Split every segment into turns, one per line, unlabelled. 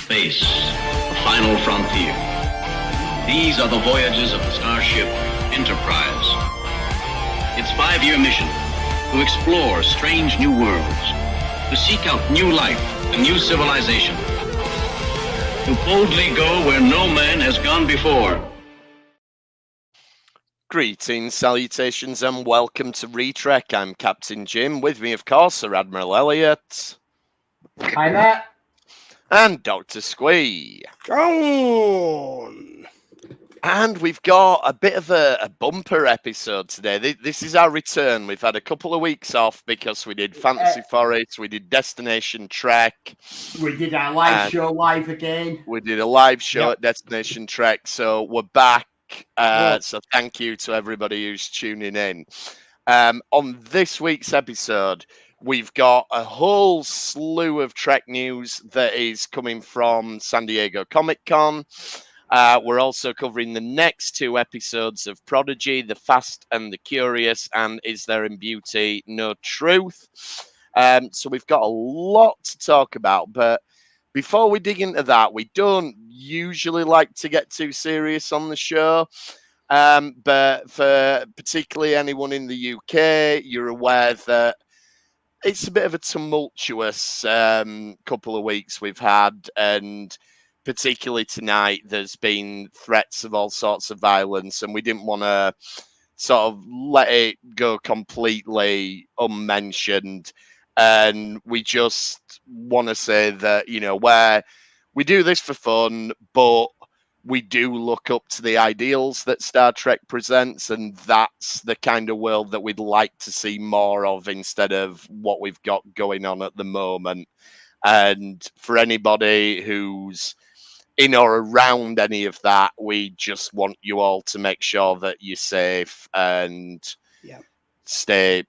Space, the final frontier. These are the voyages of the starship Enterprise. Its 5-year mission: to explore strange new worlds, to seek out new life and new civilization, to boldly go where no man has gone before.
Greetings, salutations, and welcome to Retrek. I'm Captain Jim. With me, of course, are Admiral Elliot.
Hi, Matt.
And Dr. Squee.
On.
And we've got a bit of a bumper episode today. This is our return. We've had a couple of weeks off because we did Fantasy Forest, we did Destination Trek.
We did our live show live again.
We did a live show at Destination Trek, so we're back. So thank you to everybody who's tuning in. On this week's episode, we've got a whole slew of Trek news that is coming from San Diego Comic-Con. We're also covering the next 2 episodes of Prodigy, The Fast and the Curious, and Is There in Beauty No Truth? So we've got a lot to talk about, but before we dig into that, we don't usually like to get too serious on the show. But for particularly anyone in the UK, you're aware that it's a bit of a tumultuous couple of weeks we've had, and particularly tonight, there's been threats of all sorts of violence, and we didn't want to sort of let it go completely unmentioned. And we just want to say that, you know, where we do this for fun, but we do look up to the ideals that Star Trek presents, and that's the kind of world that we'd like to see more of instead of what we've got going on at the moment. And for anybody who's in or around any of that, we just want you all to make sure that you're safe and stay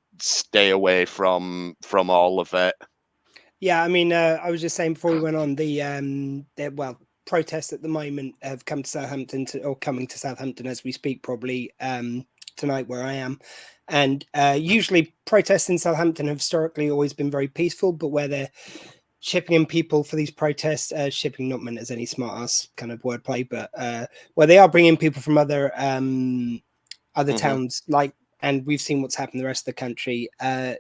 away from all of it.
Yeah, I mean, I was just saying before we went on, the protests at the moment have come to Southampton, coming to Southampton as we speak, probably tonight where I am. And usually protests in Southampton have historically always been very peaceful, but where they're shipping in people for these protests, shipping not meant as any smart ass kind of wordplay, but where they are bringing people from other towns, like, and we've seen what's happened in the rest of the country.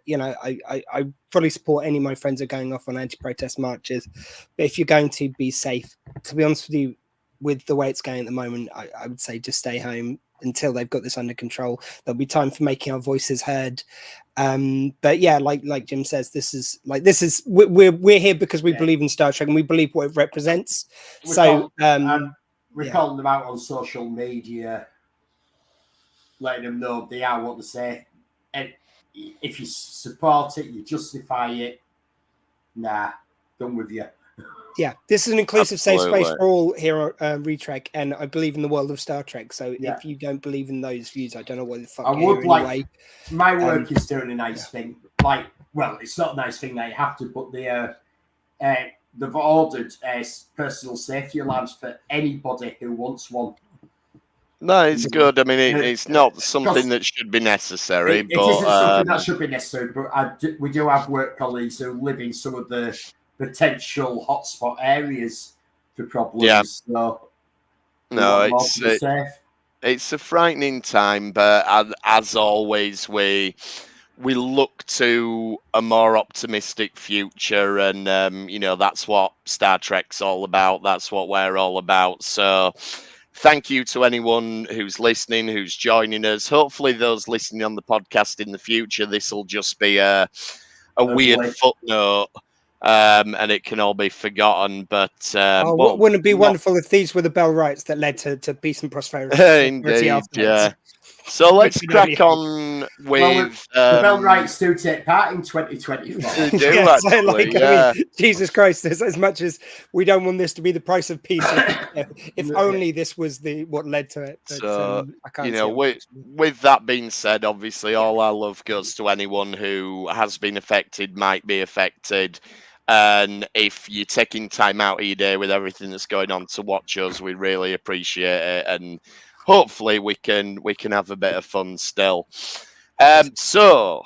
You know, I fully support any of my friends are going off on anti-protest marches, but if you're going to be safe, to be honest with you, with the way it's going at the moment, I would say just stay home until they've got this under control. There'll be time for making our voices heard. But yeah, like Jim says, we're here because we believe in Star Trek and we believe what it represents.
We're calling them out on social media, letting them know they are what they say. And if you support it, you justify it. Nah, done with you. Yeah,
this is an inclusive safe space for all here on Retrek, and I believe in the world of Star Trek. So if you don't believe in those views, I don't know what the fuck. Anyway.
My work is doing a nice thing. Like, well, it's not a nice thing that you have to, but they've ordered personal safety alarms for anybody who wants one.
No, it's good. I mean, it's not something that should be necessary.
It isn't something that should be necessary, but we do have work colleagues who live in some of the potential hotspot areas for problems. Yeah. So,
no, it's a frightening time, but as always, we look to a more optimistic future, and you know, that's what Star Trek's all about. That's what we're all about. So thank you to anyone who's listening, who's joining us. Hopefully those listening on the podcast in the future, this will just be a weird footnote. And it can all be forgotten, but
wouldn't it be wonderful if these were the Bell Rights that led to peace and prosperity?
Indeed, yeah. So let's crack on with
the Bell Rights do take part in 2024.
They do, actually,
I mean, Jesus Christ! As much as we don't want this to be the price of peace, if only this was what led to it. But,
so I can't. You know, with that being said, obviously, all our love goes to anyone who has been affected, might be affected. And if you're taking time out of your day with everything that's going on to watch us, we really appreciate it. And hopefully we can have a bit of fun still. So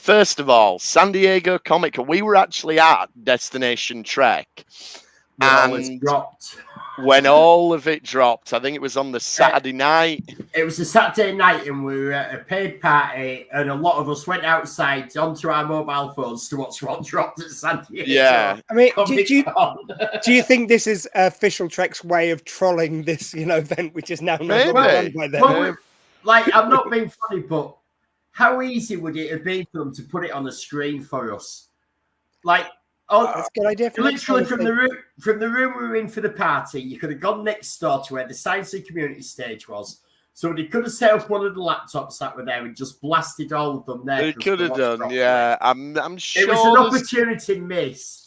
first of all, San Diego Comic-Con. We were actually at Destination Trek,
and
dropped. When all of it dropped, I think it was on the Saturday night.
It was a Saturday night, and we were at a paid party, and a lot of us went outside onto our mobile phones to watch what dropped at San Diego.
Yeah,
I mean, do you think this is official Trek's way of trolling this, event, which is now no longer done by them?
Well, I'm not being funny, but how easy would it have been for them to put it on the screen for us?
That's a good idea.
Literally from the room we were in for the party, you could have gone next door to where the science and community stage was. So they could have set up one of the laptops that were there and just blasted all of them there.
They could have done, properly. Yeah. I'm sure
it was an opportunity missed.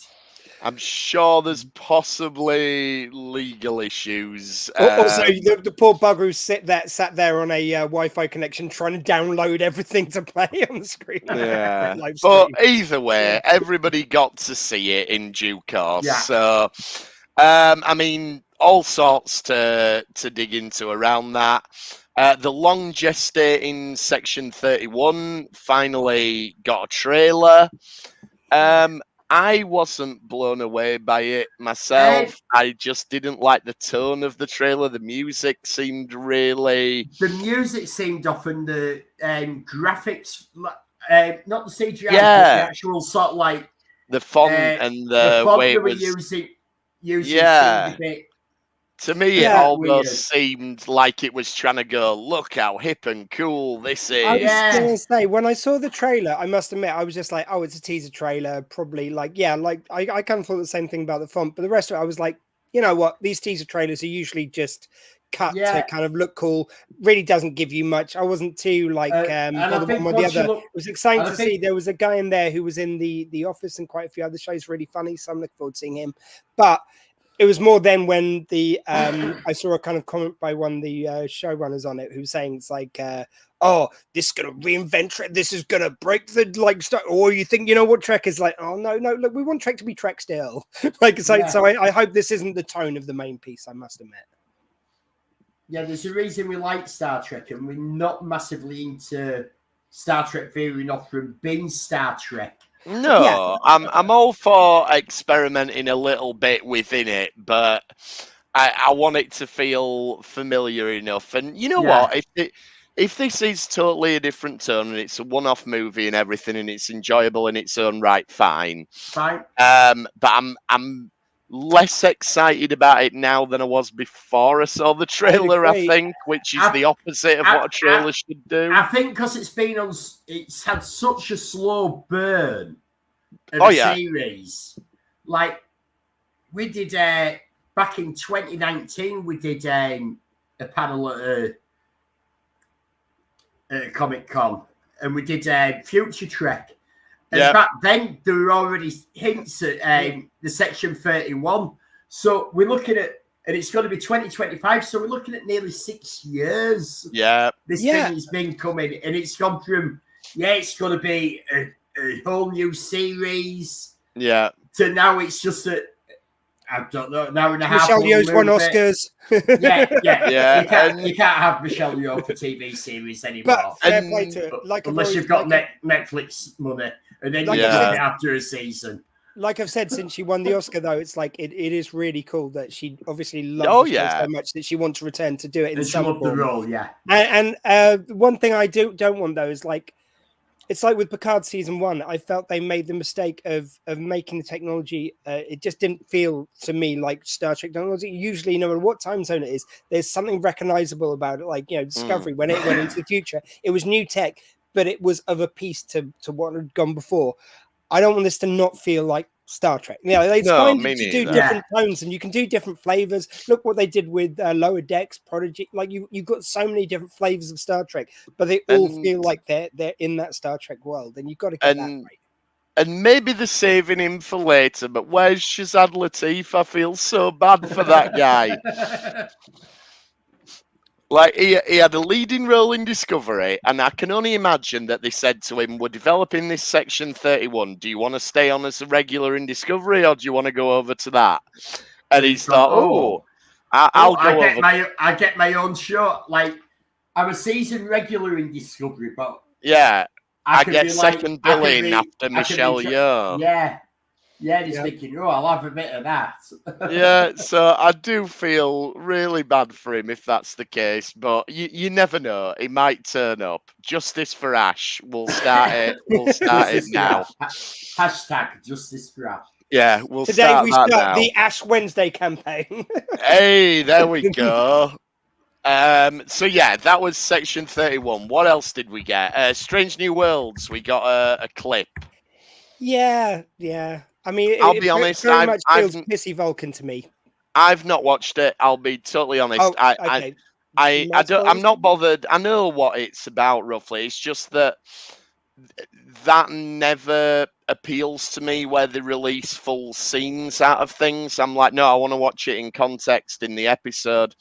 I'm sure there's possibly legal issues.
Also, the poor bugger who sat there on a Wi-Fi connection trying to download everything to play on the screen.
Yeah, but either way, everybody got to see it in due course. Yeah. So, I mean, all sorts to dig into around that. The long gestating Section 31 finally got a trailer. I wasn't blown away by it myself. I just didn't like the tone of the trailer. The music seemed really...
The music seemed off, and the graphics, not the CGI, but the actual sort of like...
The font and the way it was...
using seemed a bit...
To me, it almost seemed like it was trying to go, look how hip and cool this is.
I was going to say, when I saw the trailer, I must admit, I was just like, oh, it's a teaser trailer. Probably I kind of thought the same thing about the font. But the rest of it, I was like, you know what? These teaser trailers are usually just cut to kind of look cool. Really doesn't give you much. I wasn't too bothered one or the other. It was exciting to see. There was a guy in there who was in the Office and quite a few other shows, really funny. So I'm looking forward to seeing him. But it was more then when I saw a kind of comment by one of the showrunners on it who was saying it's like, oh, this is going to reinvent Trek. This is going to break the stuff. Or you think, what Trek is like? Oh, no, look, we want Trek to be Trek still. So I hope this isn't the tone of the main piece, I must admit.
Yeah, there's a reason we like Star Trek, and we're not massively into Star Trek veering off from being Star Trek.
No, I'm all for experimenting a little bit within it, but I want it to feel familiar enough. And you know what? If this is totally a different tone and it's a one-off movie and everything, and it's enjoyable in its own right, fine. But I'm less excited about it now than I was before I saw the trailer, I think, which is the opposite of what a trailer should do.
I think because it's had such a slow burn of series. Like, we did, back in 2019, we did a panel at Comic-Con, and we did Future Trek. And back then, there were already hints at the Section 31. So we're looking at, and it's going to be 2025. So we're looking at nearly 6 years.
Yeah.
This thing has been coming, and it's gone from, it's going to be a whole new series.
Yeah.
To now it's just I don't know, an hour and a half.
Michelle Yeoh's won Oscars.
Yeah. You can't have Michelle Yeoh for TV series anymore.
But fair play to it.
Unless you've got Netflix money, and then you get it after a season.
Like I've said, since she won the Oscar, though, it's like it is really cool that she obviously loves the show so much that she wants to return to do it in some form.
The role,
And one thing I don't want though is like, it's like with Picard season 1, I felt they made the mistake of making the technology. It just didn't feel to me like Star Trek technology. Usually, no matter what time zone it is, there's something recognizable about it. Like, Discovery, when it went into the future, it was new tech, but it was of a piece to what had gone before. I don't want this to not feel like Star Trek. It's fine to do different tones, and you can do different flavors. Look what they did with Lower Decks, Prodigy. Like you've got so many different flavors of Star Trek, but they all feel like they're in that Star Trek world, and you've got to get that right.
And maybe they're saving him for later, but where's Shazad Latif? I feel so bad for that guy. Like, he had a leading role in Discovery, and I can only imagine that they said to him, we're developing this Section 31. Do you want to stay on as a regular in Discovery, or do you want to go over to that? And he's thought, I'll go over.
I get my own show. Like, I'm a season regular in Discovery, but...
Yeah, I get second billing after Michelle Yeoh.
Yeah. Yeah, he's thinking, oh, I'll have a bit of that.
Yeah, so I do feel really bad for him if that's the case, but you never know. He might turn up. Justice for Ash. We'll start it. We'll start it
Justice for
now.
Ash. Hashtag Justice for Ash.
Yeah, we'll
Today
start
we
that
start
now.
the Ash Wednesday campaign.
Hey, there we go. So yeah, that was section 31. What else did we get? Strange New Worlds. We got a clip.
Yeah. I mean,
I'll be honest,
very much feels Pissy Vulcan to me.
I've not watched it. I'll be totally honest.
Oh, okay.
I'm not bothered. I know what it's about roughly. It's just that never appeals to me where they release full scenes out of things. I'm like, no, I want to watch it in context in the episode.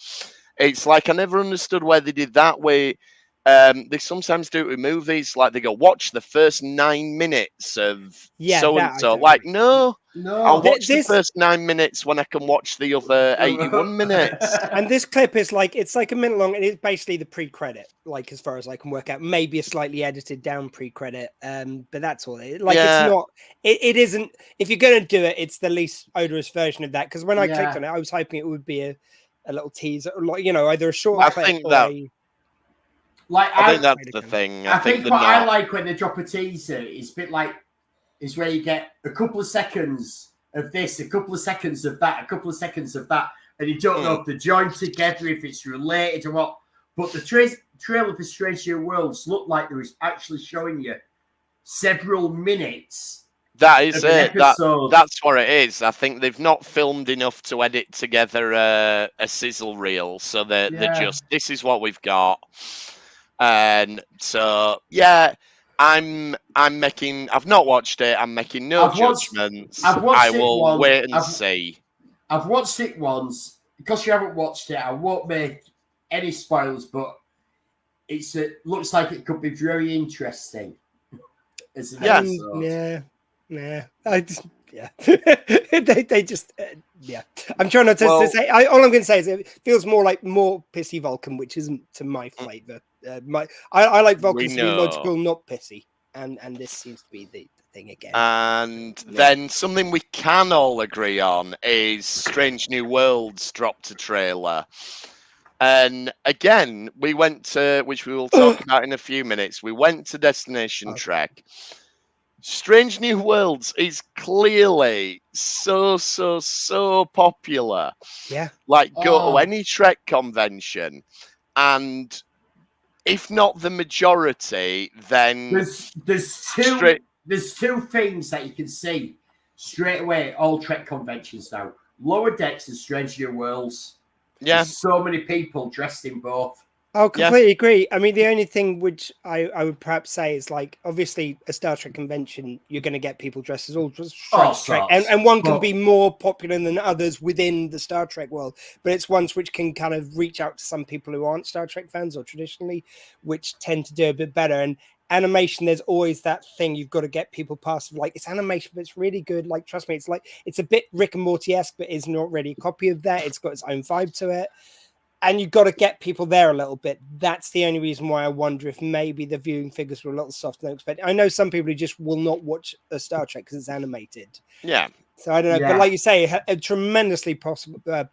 It's like I never understood why they did that way. They sometimes do it with movies, like they go, watch the first 9 minutes of so and so. Like, no, I'll watch the first 9 minutes when I can watch the other 81 minutes.
And this clip is like, it's like a minute long, and it's basically the pre-credit, like as far as I can work out, maybe a slightly edited down pre-credit. But that's all. It's not. It isn't. If you're going to do it, it's the least odorous version of that. Because when I clicked on it, I was hoping it would be a little teaser, like either a short clip or
I think that's the thing.
I think what I like when they drop a teaser is a bit like is where you get a couple of seconds of this, a couple of seconds of that, a couple of seconds of that, and you don't know if they're joined together, if it's related or what. But the trailer for Strange New Worlds looked like they was actually showing you several minutes.
That is it. That's what it is. I think they've not filmed enough to edit together a sizzle reel, so they're just, this is what we've got. And so, yeah, I've not watched it. I'm making no judgments. I will wait and see.
I've watched it once. Because you haven't watched it, I won't make any spoilers, but it looks like it could be very interesting. As an episode.
They just I'm trying not to say. All I'm going to say is it feels more Pissy Vulcan, which isn't to my flavor. I like Vulcans to be logical, not pissy, and this seems to be the thing again.
And then something we can all agree on is Strange New Worlds dropped a trailer. And again, we went to, which we will talk about in a few minutes, we went to Destination Trek. Strange New Worlds is clearly so popular.
Yeah.
Like, go to any Trek convention, and if not the majority, then
there's two things that you can see straight away at all Trek conventions now. Lower Decks and Strange New Worlds.
Yeah.
There's so many people dressed in both.
Oh, completely agree. I mean, the only thing which I would perhaps say is obviously a Star Trek convention, you're going to get people dressed as all Trek, and one can be more popular than others within the Star Trek world, but it's ones which can kind of reach out to some people who aren't Star Trek fans or traditionally, which tend to do a bit better. And animation, there's always that thing you've got to get people past it's animation, but it's really good. Trust me, it's a bit Rick and Morty-esque, but is not really a copy of that. It's got its own vibe to it. And you've got to get people there a little bit. That's the only reason why I wonder if maybe the viewing figures were a little softer than expected. I know some people who just will not watch a Star Trek because it's animated.
Yeah.
So I don't know. Yeah. But like you say, a tremendously popular.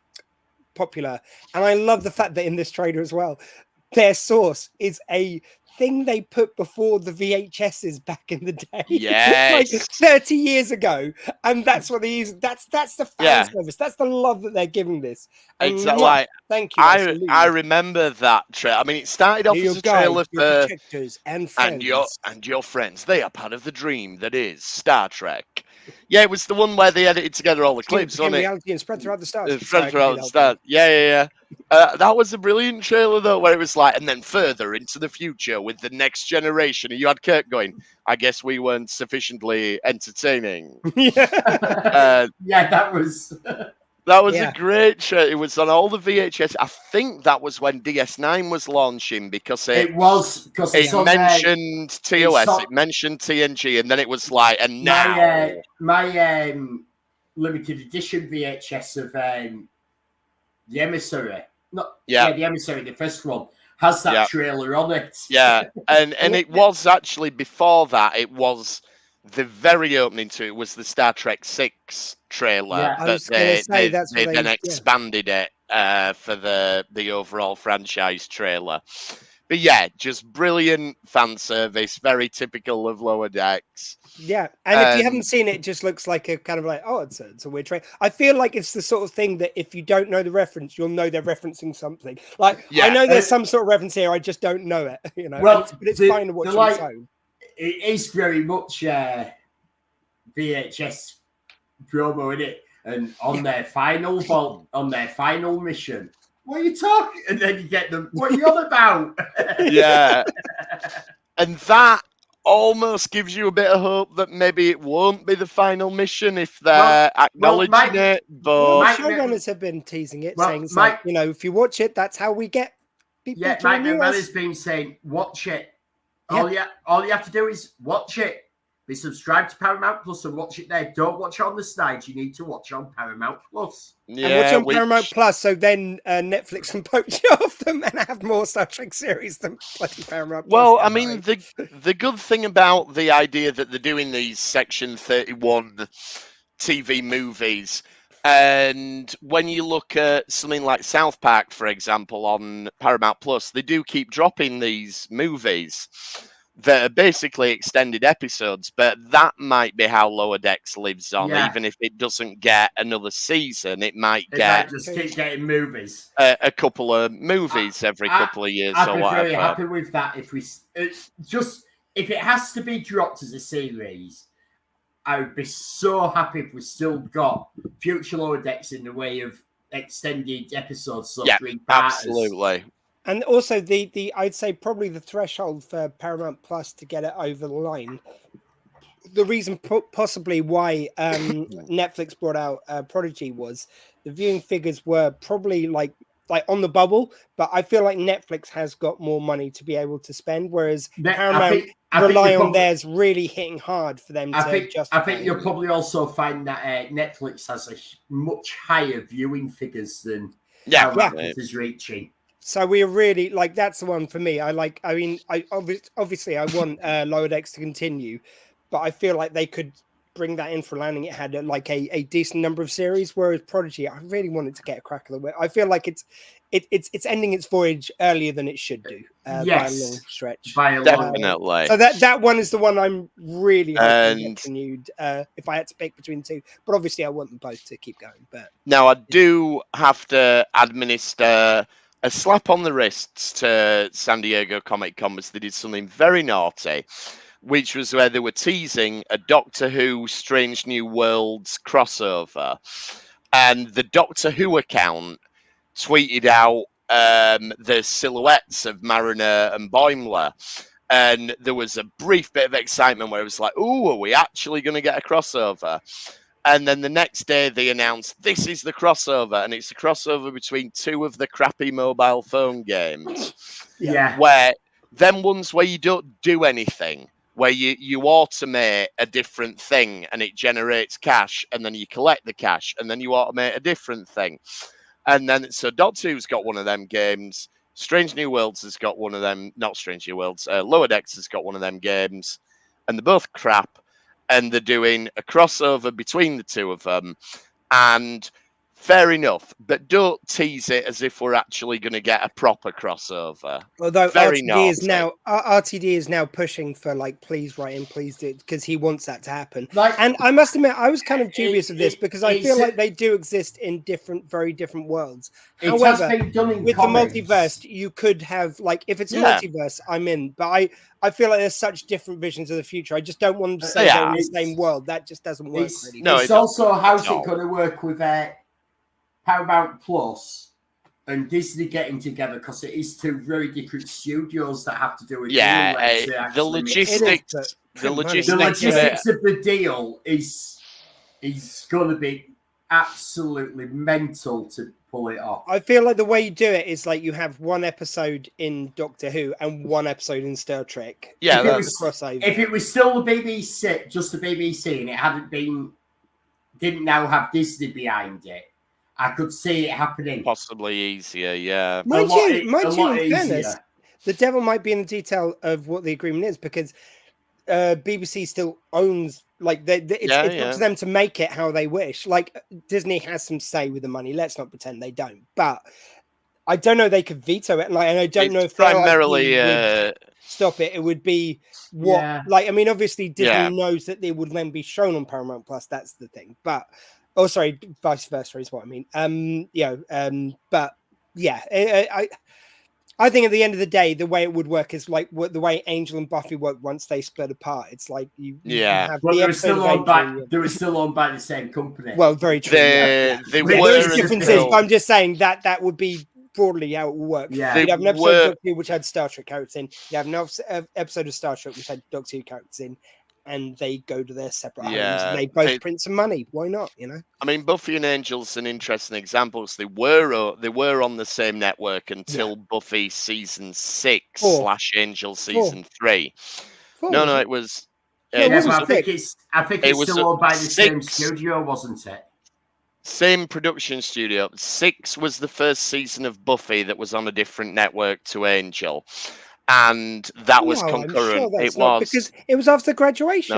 And I love the fact that in this trailer as well, their source is a thing they put before the VHSs back in the day.
Yes.
30 years ago. And that's what they use. That's the fan service. That's the love that they're giving this.
Exactly.
Thank you.
I remember that trailer. I mean, it started off as a trailer for
and
your friends. They are part of the dream that is Star Trek. Yeah, it was the one where they edited together all the clips, wasn't it?
Reality and spread throughout the stars.
Spread throughout the stars. Yeah. That was a brilliant trailer, though, where it was and then further into the future with the next generation. And you had Kirk going, I guess we weren't sufficiently entertaining.
Yeah, that was...
That was a great show. It was on all the VHS. I think that was when DS9 was launching because it mentioned TOS, it mentioned TNG, and then it was and now
my limited edition VHS of the Emissary, the Emissary, the first one has that trailer on it.
Yeah, and it was actually before that. It was the very opening to it was the Star Trek 6 trailer,
Yeah.
I
but
was gonna say that's
they
what
then
yeah.
expanded it for the overall franchise trailer. But yeah, just brilliant fan service, very typical of Lower Decks.
Yeah, and if you haven't seen it, it just looks like a kind of like, oh, it's a weird trailer. I feel like it's the sort of thing that if you don't know the reference, you'll know they're referencing something. Like,
Yeah.
I know there's some sort of reference here, I just don't know it, you know.
Well,
but it's fine to watch on its own.
It is very much VHS promo, isn't it? And on their final mission, what are you talking? And then you get them, what are you on about?
Yeah. And that almost gives you a bit of hope that maybe it won't be the final mission if they're acknowledging it. But
showrunners have been teasing it, saying it's like, you know, if you watch it, that's how we get people.
Yeah, Mike McMillan's been saying, watch it.
Yeah.
All you have to do is watch it. Be subscribed to Paramount Plus and watch it there. Don't watch it on the side. You need to watch it on Paramount Plus.
Yeah, and watch on Paramount Plus, so then Netflix can poach you off them and have more Star Trek series than bloody Paramount Plus.
Well, I mean, the good thing about the idea that they're doing these Section 31 TV movies, and when you look at something like South Park, for example, on Paramount Plus, they do keep dropping these movies that are basically extended episodes, but that might be how Lower Decks lives on.
Yeah.
Even if it doesn't get another season, it might
just keep getting movies.
A couple of movies every couple of years
I'd
or
be
whatever.
very happy with that. If it has to be dropped as a series, I would be so happy if we still got future Lower Decks in the way of extended episodes. So
yeah,
3 parters.
absolutely.
And also the I'd say probably the threshold for Paramount Plus to get it over the line. The reason possibly why Netflix brought out Prodigy was the viewing figures were probably like on the bubble, but I feel like Netflix has got more money to be able to spend, whereas Paramount rely on theirs really hitting hard for them to justify.
I think you'll probably also find that Netflix has a much higher viewing figures than Paramount is reaching.
So we are really like, that's the one for me. I obviously I want Lower Decks to continue, but I feel like they could bring that in for landing. It had like a decent number of series, whereas Prodigy, I really wanted to get a crack of the whip. I feel like it's ending its voyage earlier than it should do by a long stretch.
Definitely.
So that one is the one I'm really hoping continued. If I had to pick between the two, but obviously I want them both to keep going. But
now I do have to administer a slap on the wrists to San Diego Comic Con because they did something very naughty, which was where they were teasing a Doctor Who Strange New Worlds crossover. And the Doctor Who account tweeted out the silhouettes of Mariner and Boimler. And there was a brief bit of excitement where it was like, oh, are we actually going to get a crossover? And then the next day they announced, this is the crossover. And it's a crossover between 2 of the crappy mobile phone games.
Yeah.
Where them ones where you don't do anything, where you automate a different thing and it generates cash, and then you collect the cash, and then you automate a different thing. And then, so Doctor Who's got one of them games. Strange New Worlds has got one of them, not Strange New Worlds, Lower Decks has got one of them games. And they're both crap. And they're doing a crossover between the 2 of them. And fair enough, but don't tease it as if we're actually going to get a proper crossover.
Although RTD is now pushing for like, please write in, please do, because he wants that to happen. And I must admit, I was kind of dubious of this because I feel like they do exist in very different worlds. However, with the multiverse, you could have like, if it's a multiverse, I'm in. But I feel like there's such different visions of the future. I just don't want them to say they're in the same world. That just doesn't work. Really.
No, it's also how's it going to work with Paramount Plus and Disney getting together, because it is 2 very different studios that have to do with
the logistics of
the deal is going to be absolutely mental to pull it off.
I feel like the way you do it is like you have 1 episode in Doctor Who and 1 episode in Star Trek.
Yeah,
that's a crossover. If it was still the BBC, just the BBC, and it didn't now have Disney behind it, I could see it happening.
Possibly easier, yeah.
Mind you, in fairness, the devil might be in the detail of what the agreement is, because BBC still owns, like, it's up to them to make it how they wish. Like, Disney has some say with the money. Let's not pretend they don't. But I don't know. They could veto it. Like, and I don't know if
primarily
would stop it. It would be like, I mean, obviously Disney knows that they would then be shown on Paramount Plus. That's the thing. But sorry, vice versa is what I mean. But yeah, I think at the end of the day, the way it would work is like the way Angel and Buffy worked once they split apart. It's like you have
they were still owned by the same company.
Well, very true.
They were
There's differences, but I'm just saying that would be broadly how it would work.
Yeah.
You'd have an episode of Doctor Who which had Star Trek characters in. You have an episode of Star Trek which had Doctor Who characters in. And they go to their separate homes and they both print some money. Why not? You know.
I mean, Buffy and Angel's an interesting example. They were on the same network until Buffy season 6 / Angel season 3. No, it was.
I think it's still owned by the same studio, wasn't it?
Same production studio. 6 was the first season of Buffy that was on a different network to Angel. And that was concurrent.
It was because it was after graduation.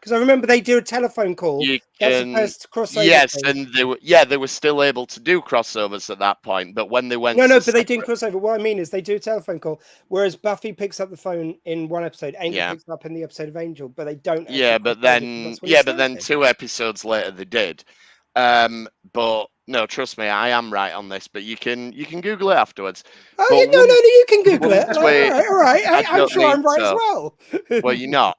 Because I remember they do a telephone call. That's the first crossover.
Yes, and they were still able to do crossovers at that point. But when they went,
but they didn't crossover. What I mean is they do a telephone call, whereas Buffy picks up the phone in one episode, Angel picks up in the episode of Angel, but they don't.
But then 2 episodes later they did. But no, trust me, I am right on this. But you can Google it afterwards.
Oh, you can Google it. All right. I'm sure I'm right as well.
Well, you're not.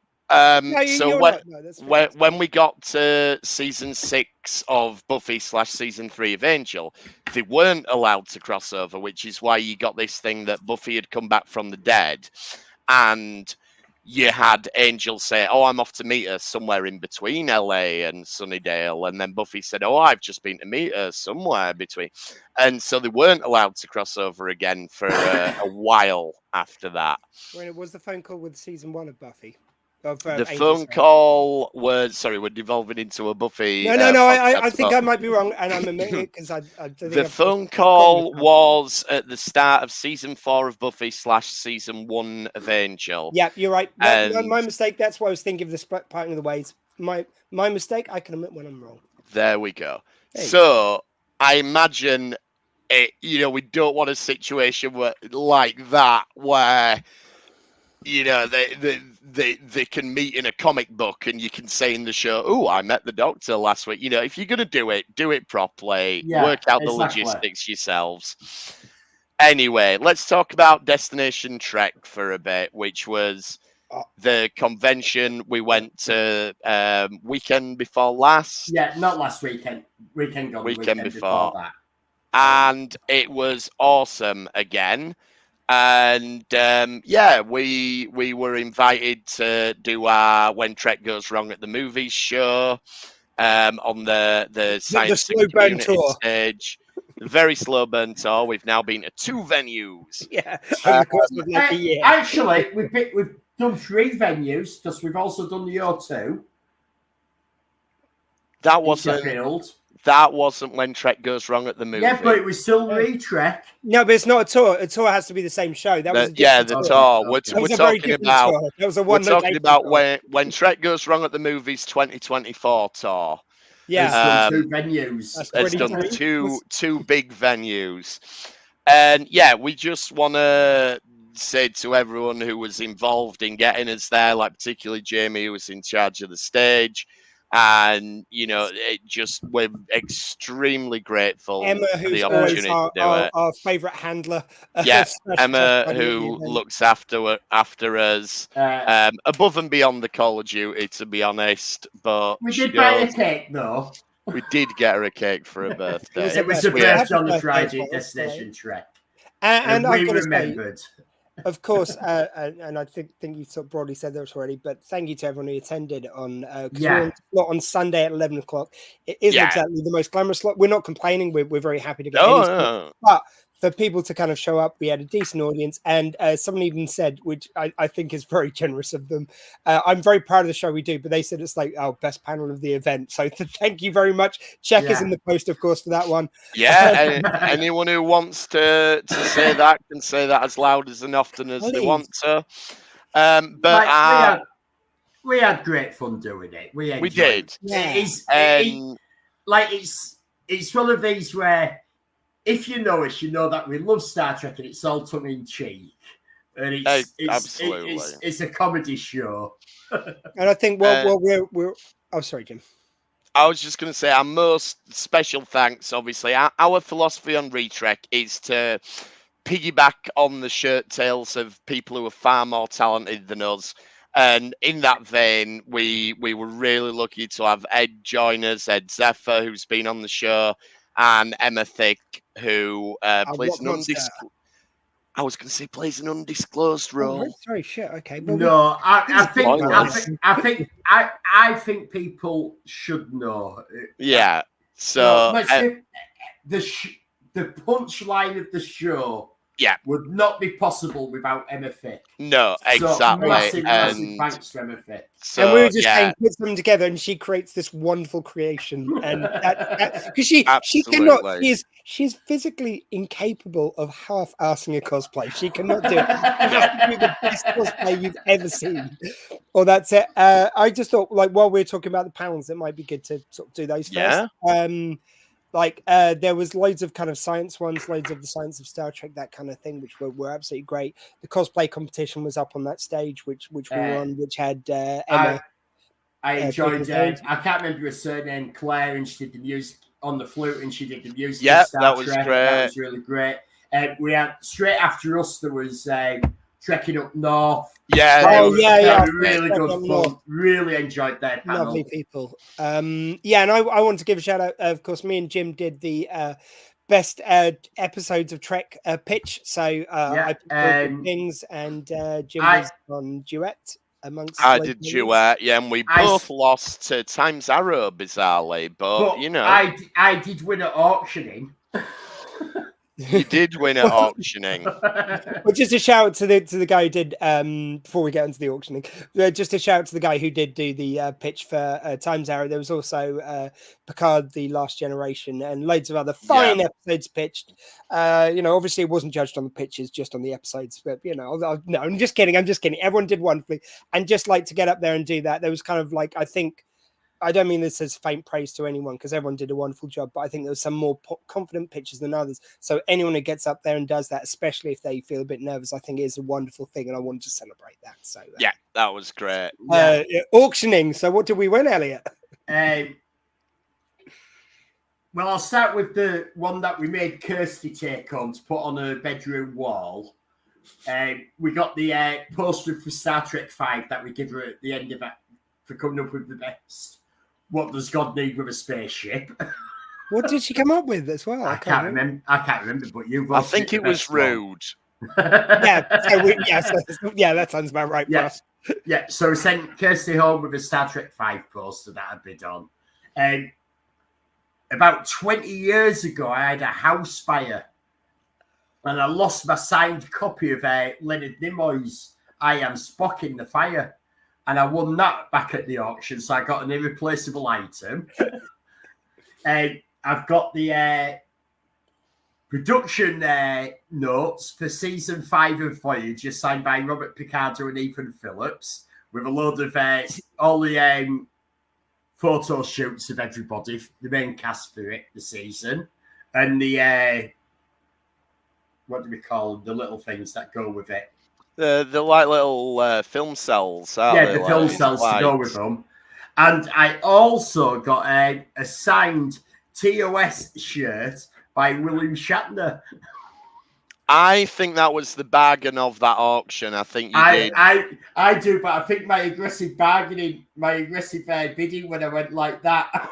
When we got to season 6 of Buffy / season 3 of Angel, they weren't allowed to cross over, which is why you got this thing that Buffy had come back from the dead, and you had Angel say, "Oh, I'm off to meet her somewhere in between LA and Sunnydale," and then Buffy said, "Oh, I've just been to meet her somewhere between," and so they weren't allowed to cross over again for a while after that.
When it was the phone call with season 1 of Buffy.
The phone call was we're devolving into a Buffy.
No. I think I might be wrong, and I'm admitting it because I think
the phone call was at the start of season 4 of Buffy / season 1 of Angel.
Yeah, you're right. My mistake. That's why I was thinking of the parting of the ways. My mistake. I can admit when I'm wrong.
There we go. So I imagine it. We don't want a situation like that where. They can meet in a comic book and you can say in the show, "Oh, I met the Doctor last week." If you're going to do it properly, work out the logistics yourselves. Anyway, let's talk about Destination Trek for a bit, which was the convention we went to weekend before last.
Yeah, not last weekend. Weekend before that.
And it was awesome again. And we were invited to do our When Trek Goes Wrong at the Movies show on the Science
slow burn
Community
tour
stage. Very slow burn tour. We've now been to 2 venues.
Yeah,
actually, we've done 3 venues because we've also done the O2.
That wasn't When Trek Goes Wrong at the movie.
Yeah, but it was still re-Trek.
No, but it's not a tour. A tour has to be the same show. That was
the tour. We're talking about.
That was a
we're talking about when Trek Goes Wrong at the Movies 2024 tour.
Yeah, it's done 2 venues.
It's done two big venues, and we just want to say to everyone who was involved in getting us there, like particularly Jamie, who was in charge of the stage. And we're extremely grateful
Emma,
for the opportunity to do it.
Our favourite handler.
Emma, who looks after us above and beyond the call of duty, to be honest. But
we did buy a cake, though.
We did get her a cake for her birthday.
It was a birthday on the Friday Destination Trek, and we remembered.
Of course, and I think you sort of broadly said this already, but thank you to everyone who attended on on Sunday at 11 o'clock. It isn't exactly the most glamorous slot. We're not complaining. We're very happy to get in. But for people to kind of show up, we had a decent audience, and someone even said, which I think is very generous of them, I'm very proud of the show we do, but they said it's like our best panel of the event. So thank you very much. Check us in the post, of course, for that one.
Yeah, anyone who wants to say that can say that as loud as and often as they want to. But
we had great fun doing it. We
did.
It's one of these where, if you know us, you know that we love Star Trek and it's all tongue in cheek, and
absolutely
it's a comedy show.
And I think we're. Oh, sorry, Jim.
I was just going to say our most special thanks, obviously, our philosophy on Retrek is to piggyback on the shirt tails of people who are far more talented than us. And in that vein, we were really lucky to have Ed join us, Ed Zephyr, who's been on the show, and Emma Thick, who plays an undisclosed. I was going to say plays an undisclosed role.
Oh, sorry, shit. Okay. Well,
no, I think people should know.
Yeah. So
the punchline of the show, would not be possible without Emma Thick.
No, exactly.
Massive thanks to Emma Thick.
So, and we were just saying, put them together, and she creates this wonderful creation. And because she's physically incapable of half-assing a cosplay. She cannot do it. She has to do the best cosplay you've ever seen. Or that's it. I just thought, like, while we're talking about the panels, it might be good to sort of do those first. There was loads of kind of science ones, loads of the science of Star Trek, that kind of thing, which were absolutely great. The cosplay competition was up on that stage, which we were on, which had Emma.
I enjoyed it. I can't remember her surname, Claire, and she did the music on the flute, and she did the music.
Yeah, that was great.
That was really great. We had straight after us, there was Trekking Up North.
Yeah.
Really good fun. Really enjoyed that panel.
Lovely people. And I want to give a shout out. Of course, me and Jim did the best episodes of Trek pitch. So I picked things, and Jim was on duet.
I did duet, and we both lost to Times Arrow, bizarrely, but you know,
I did win at auctioning.
You did win at auctioning.
Well, just a shout out to the guy who did before we get into the auctioning. Just a shout out to the guy who did do the pitch for Times Arrow. There was also Picard, The Last Generation, and loads of other fine episodes pitched. Obviously it wasn't judged on the pitches, just on the episodes. But no, I'm just kidding. Everyone did wonderfully, and just like to get up there and do that. There was kind of like, I don't mean this as faint praise to anyone, because everyone did a wonderful job, but I think there was some more confident pitches than others. So anyone who gets up there and does that, especially if they feel a bit nervous, I think it is a wonderful thing, and I wanted to celebrate that. So
that was great.
Auctioning. So what did we win, Elliot?
Well, I'll start with the one that we made Kirsty take on to put on her bedroom wall. We got the poster for Star Trek 5 that we give her at the end of it for coming up with the best. What does God need with a spaceship?
What did she come up with as well?
I can't remember, but you.
I think it was rude.
That sounds about right for us.
Yeah, so we sent Kirsty home with a Star Trek 5 poster that I'd bid on. About 20 years ago, I had a house fire, and I lost my signed copy of Leonard Nimoy's I Am Spock in the Fire. And I won that back at the auction, so I got an irreplaceable item. I've got the production notes for season 5 of Voyager, signed by Robert Picard and Ethan Phillips, with a load of all the photo shoots of everybody, the main cast for it, the season, and the what do we call them? The little things that go with it.
The like little film cells.
The film cells to go with them. And I also got a signed TOS shirt by William Shatner.
I think that was the bargain of that auction. I think you did.
I do, but I think my aggressive bidding when I went like that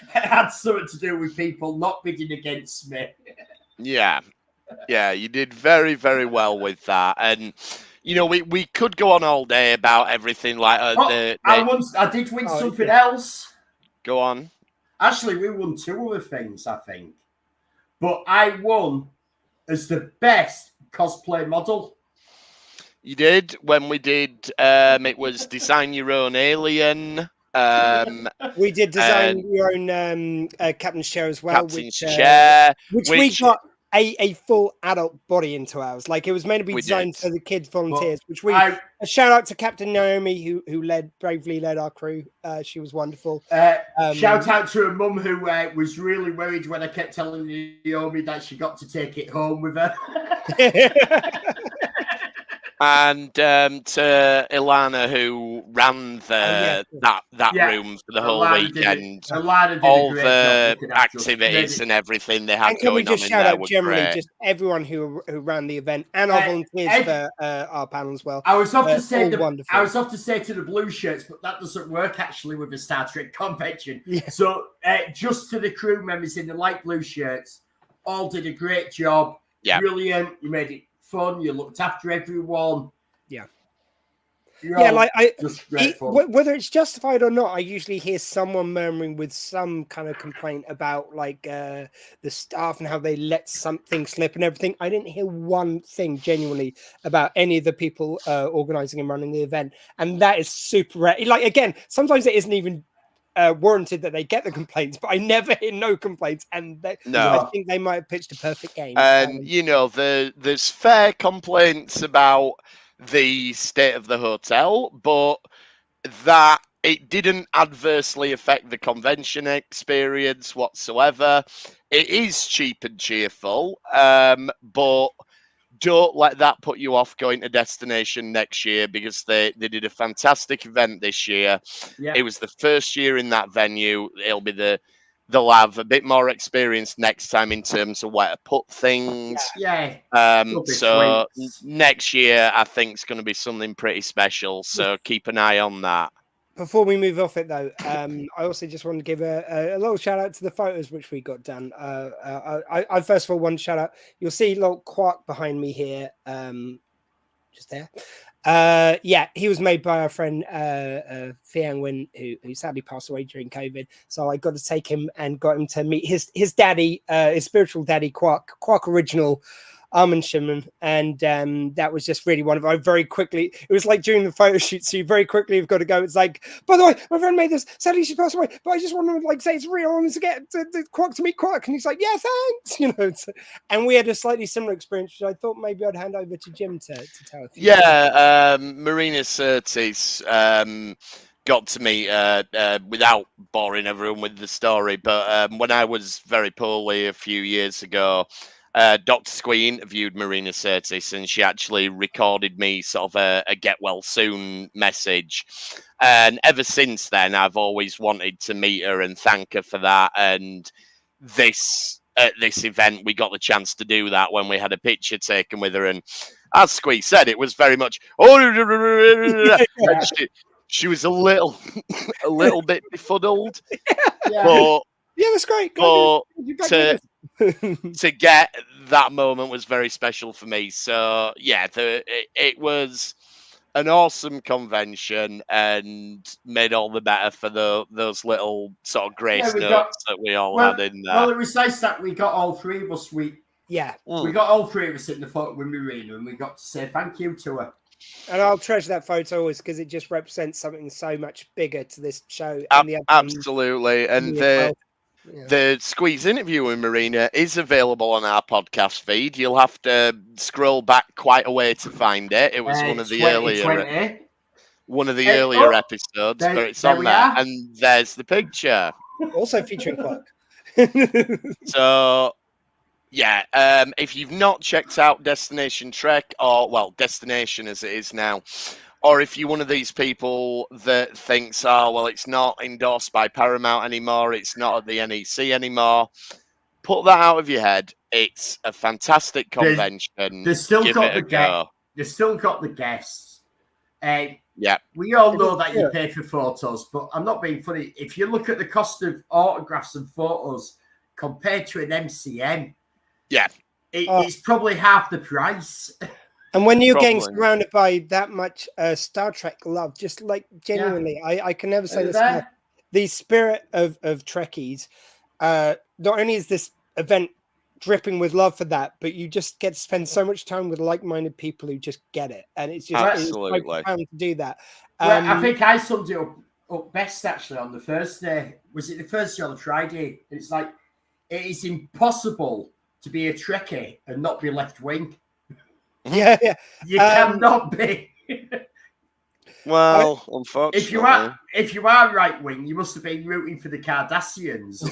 had something to do with people not bidding against me.
Yeah, you did very, very well with that. And, we could go on all day about everything like
I did win something else.
Go on.
Actually, we won 2 other things, I think. But I won as the best cosplay model.
You did. When we did, it was Design Your Own Alien.
We did design your own captain's chair as well.
Captain's chair.
Which we got a full adult body into ours. Like it was meant to be
We
designed
did.
for the kids volunteers, which
I-
a shout out to Captain Naomi who bravely led our crew. She was wonderful.
Shout out to her mum who was really worried when I kept telling Naomi that she got to take it home with her.
And to Ilana, who ran that room for the whole weekend, all the activities and everything they had
and can we
going
just
on
shout
in there
out
were
generally
great.
just everyone who ran the event and our volunteers for our panel as well.
I was off to say
wonderful.
I was off to say to the blue shirts, but that doesn't work actually with the Star Trek convention.
Yeah.
So just to the crew members in the light blue shirts, all did a great job.
Yeah.
Brilliant. You made it fun. You looked after everyone.
Yeah.
You're
like
just great fun.
whether it's justified or not, I usually hear someone murmuring with some kind of complaint about like the staff and how they let something slip and everything. I didn't hear one thing genuinely about any of the people organizing and running the event, and that is super rare. Like again, sometimes it isn't even warranted that they get the complaints, but I never hear no complaints, and I think they might have pitched a perfect game.
And there's fair complaints about the state of the hotel, but that it didn't adversely affect the convention experience whatsoever. It is cheap and cheerful, but don't let that put you off going to Destination next year, because they did a fantastic event this year.
Yeah.
It was the first year in that venue. It'll be they'll have a bit more experience next time in terms of where to put things.
Yeah.
So next year, I think it's going to be something pretty special. So keep an eye on that.
Before we move off it, though, I also just want to give a little shout out to the photos which we got done. I first of all want to shout out. You'll see little Quark behind me here, just there. He was made by our friend Fiang Win, who sadly passed away during COVID. So I got to take him and got him to meet his daddy, his spiritual daddy, Quark Original, Armin Shimon, and that was just really wonderful. I very quickly, it was like during the photo shoot, so you very quickly have got to go. It's like, by the way, my friend made this. Sadly, she passed away, but I just want to say it's real. I want to get the Quark to meet Quark, and he's like, yeah, thanks, And we had a slightly similar experience, which I thought maybe I'd hand over to Jim to tell a few.
Marina Sirtis got to meet without boring everyone with the story, but when I was very poorly a few years ago, Dr. Squee interviewed Marina Sirtis, and she actually recorded me sort of a get well soon message. And ever since then, I've always wanted to meet her and thank her for that. And at this event, we got the chance to do that when we had a picture taken with her. And as Squee said, it was very much, she was a little bit befuddled. But
yeah, that's great.
To get that moment was very special for me. So it was an awesome convention and made all the better for those little sort of grace notes that we all had in there.
Well, it was nice that we got all three of us. We got all three of us in the photo with Marina, and we got to say thank you to her.
And I'll treasure that photo always because it just represents something so much bigger to this show.
Absolutely, and the Squeeze interview with Marina is available on our podcast feed. You'll have to scroll back quite a way to find it. It was one of the earlier episodes, but it's on there. And there's the picture.
Also featuring Clark.
So, if you've not checked out Destination Trek, or, Destination as it is now, or if you're one of these people that thinks, it's not endorsed by Paramount anymore, it's not at the NEC anymore, put that out of your head. It's a fantastic convention.
They've still got the guests. We all know that you pay for photos, but I'm not being funny. If you look at the cost of autographs and photos compared to an MCM, it's probably half the price.
And when you're getting surrounded by that much Star Trek love, just like genuinely, I can never say this enough. The spirit of Trekkies, not only is this event dripping with love for that, but you just get to spend so much time with like-minded people who just get it, and it's just
absolutely
it's fun to do that.
I think I summed it up best actually on the Thursday. Was it the Thursday or the Friday? It's like it is impossible to be a Trekkie and not be left wing.
Yeah.
You cannot be.
Well, unfortunately,
if you are right wing, you must have been rooting for the Cardassians.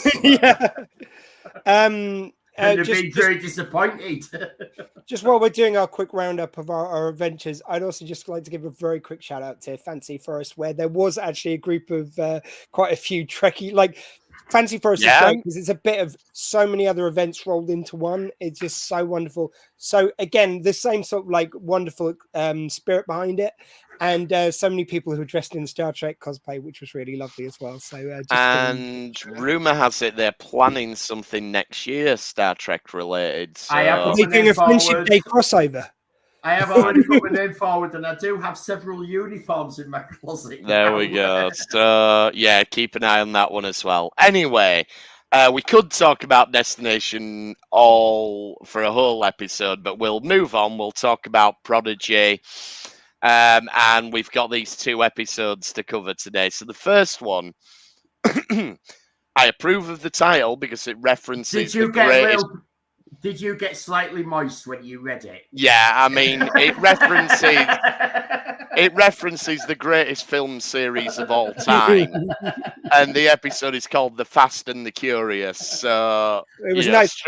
And
they've been very disappointed.
Just while we're doing our quick roundup of our adventures, I'd also just like to give a very quick shout out to Fancy Forest, where there was actually a group of quite a few Trekkie, like Fancy Forest is great because it's a bit of so many other events rolled into one. It's just so wonderful. So again, the same sort of like wonderful spirit behind it. And so many people who were dressed in Star Trek cosplay, which was really lovely as well. So,
rumor has it they're planning something next year, Star Trek related. So...
I have
they're doing a Friendship Day crossover.
I have already put my name forward, and I do have several uniforms in my closet.
There we go. So, yeah, keep an eye on that one as well. Anyway, we could talk about Destination all for a whole episode, but we'll move on. We'll talk about Prodigy. And we've got these 2 episodes to cover today. So the first one, I approve of the title because it references the greatest...
Did you get slightly moist when you read it?
Yeah, I mean, it references the greatest film series of all time. And the episode is called The Fast and the Curious. So
it was nice.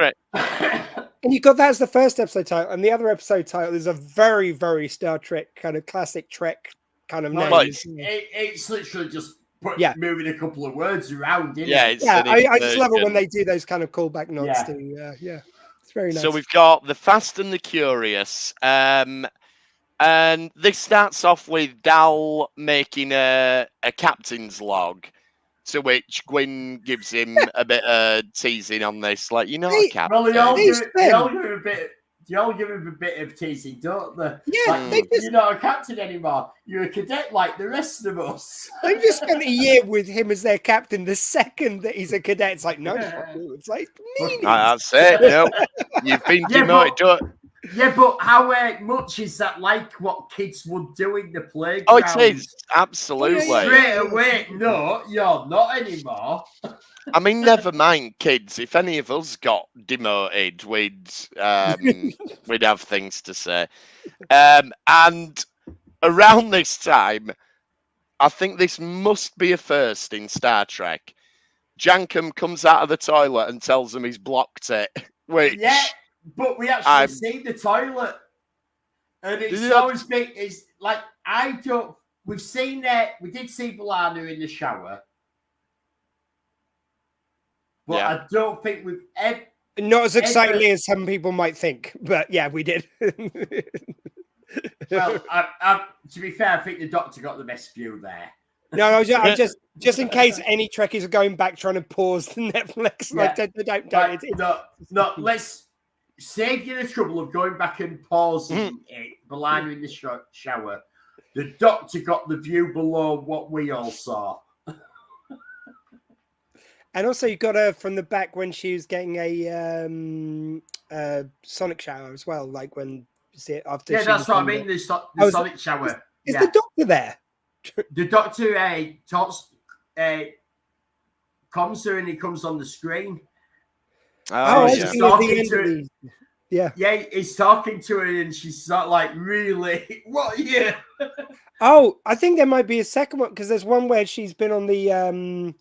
And you got that as the first episode title, and the other episode title is a very, very Star Trek kind of classic Trek kind of name.
It's literally just moving a couple of words around.
I
just love it when they do those kind of callback nods to it's very nice.
So we've got The Fast and the Curious, and this starts off with Dal making a captain's log. To which Gwyn gives him a bit of teasing on this, like, Captain.
Well, they all give him a bit of teasing, don't they?
Yeah,
you're not a captain anymore. You're a cadet like the rest of us.
They just spent a year with him as their captain. The second that he's a cadet, it's like, no, it's like,
that's it. No, you've been demoted.
Yeah, but how much is that like what kids would do in the playground?
Oh, it is. Absolutely.
Straight away, no, you're not anymore.
I mean, never mind kids. If any of us got demoted, we'd have things to say. And around this time, I think this must be a first in Star Trek. Jankum comes out of the toilet and tells them he's blocked it. Which...
Yeah. But we actually see the toilet, and it's always been. It's like we've seen that. We did see B'Elanna in the shower, but I don't think we've
not as excitedly as some people might think. But yeah, we did.
Well, to be fair, I think the Doctor got the best view there.
No, I'm just in case any Trekkies are going back trying to pause the Netflix.
Don't. Let's. Save you the trouble of going back and pausing it, B'Elanna in the shower. The Doctor got the view below what we all saw.
And also you got her from the back when she was getting a sonic shower as well, like when after.
Yeah, that's what I mean. The sonic shower.
Is the Doctor there?
The Doctor comes to her and he comes on the screen.
He's talking to her. Yeah,
he's talking to her, and she's not like, really? What? Yeah.
I think there might be a second one because there's one where she's been on the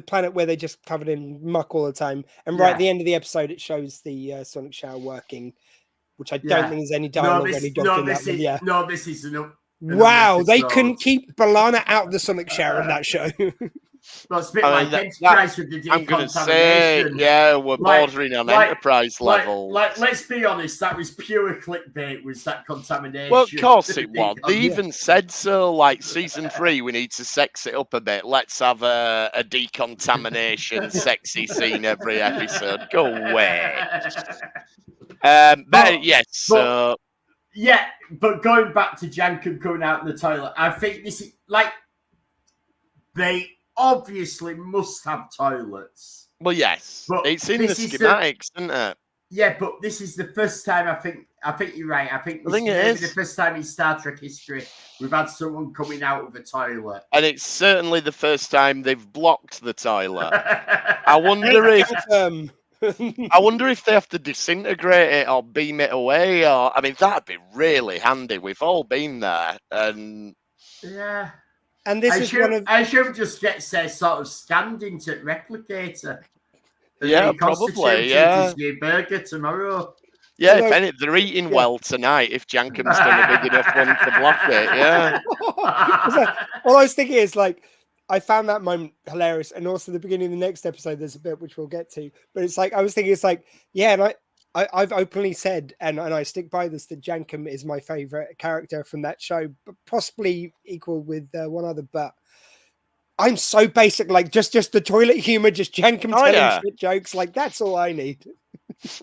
planet where they're just covered in muck all the time, and right at the end of the episode, it shows the sonic shower working, which I don't think there's any dialogue. This
is enough.
Wow, they couldn't keep B'Elanna out of the sonic shower in that show.
Well, it's a bit like Enterprise with the decontamination.
I'm going to say, we're bordering on Enterprise level.
Let's be honest, that was pure clickbait, was that contamination.
Well, of course it was. They even said so, like, season 3, we need to sex it up a bit. Let's have a decontamination sexy scene every episode. Go away. But
going back to Jankum coming out in the toilet, I think this is, like, they obviously must have toilets.
Well, yes, but it's in the schematics, isn't it?
Yeah, but this is the first time. I think you're right. I think it is the first time in Star Trek history we've had someone coming out of a toilet,
and it's certainly the first time they've blocked the toilet. I wonder if I wonder if they have to disintegrate it or beam it away, or I mean, that'd be really handy. We've all been there, and
Yeah.
And this is one of
I should just get say sort of scanned into replicator. And
yeah,
reconstitute
probably, yeah.
his new burger tomorrow.
Yeah,
Although-
if any, they're eating
yeah.
well tonight. If Jankum's done a big enough one to block it, yeah.
All I was thinking is like, I found that moment hilarious, and also the beginning of the next episode, there's a bit which we'll get to. But it's like I was thinking, it's like, yeah, and I've openly said, and I stick by this, that Jankum is my favorite character from that show, but possibly equal with one other. But I'm so basic, like just the toilet humor, just Jankum telling shit jokes, like that's all I need.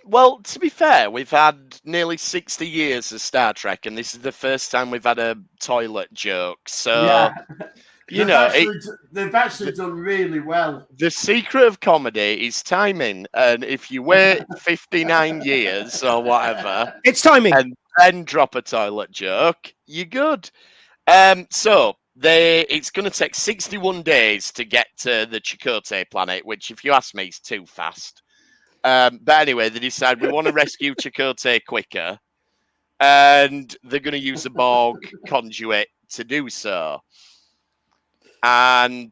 Well, to be fair, we've had nearly 60 years of Star Trek, and this is the first time we've had a toilet joke. So, you know,
they've actually done really well.
The secret of comedy is timing, and if you wait 59 years or whatever,
it's timing,
and then drop a toilet joke, you're good. So it's going to take 61 days to get to the Chakotay planet, which, if you ask me, is too fast. But anyway, they decide we want to rescue Chakotay quicker, and they're going to use a Borg conduit to do so. And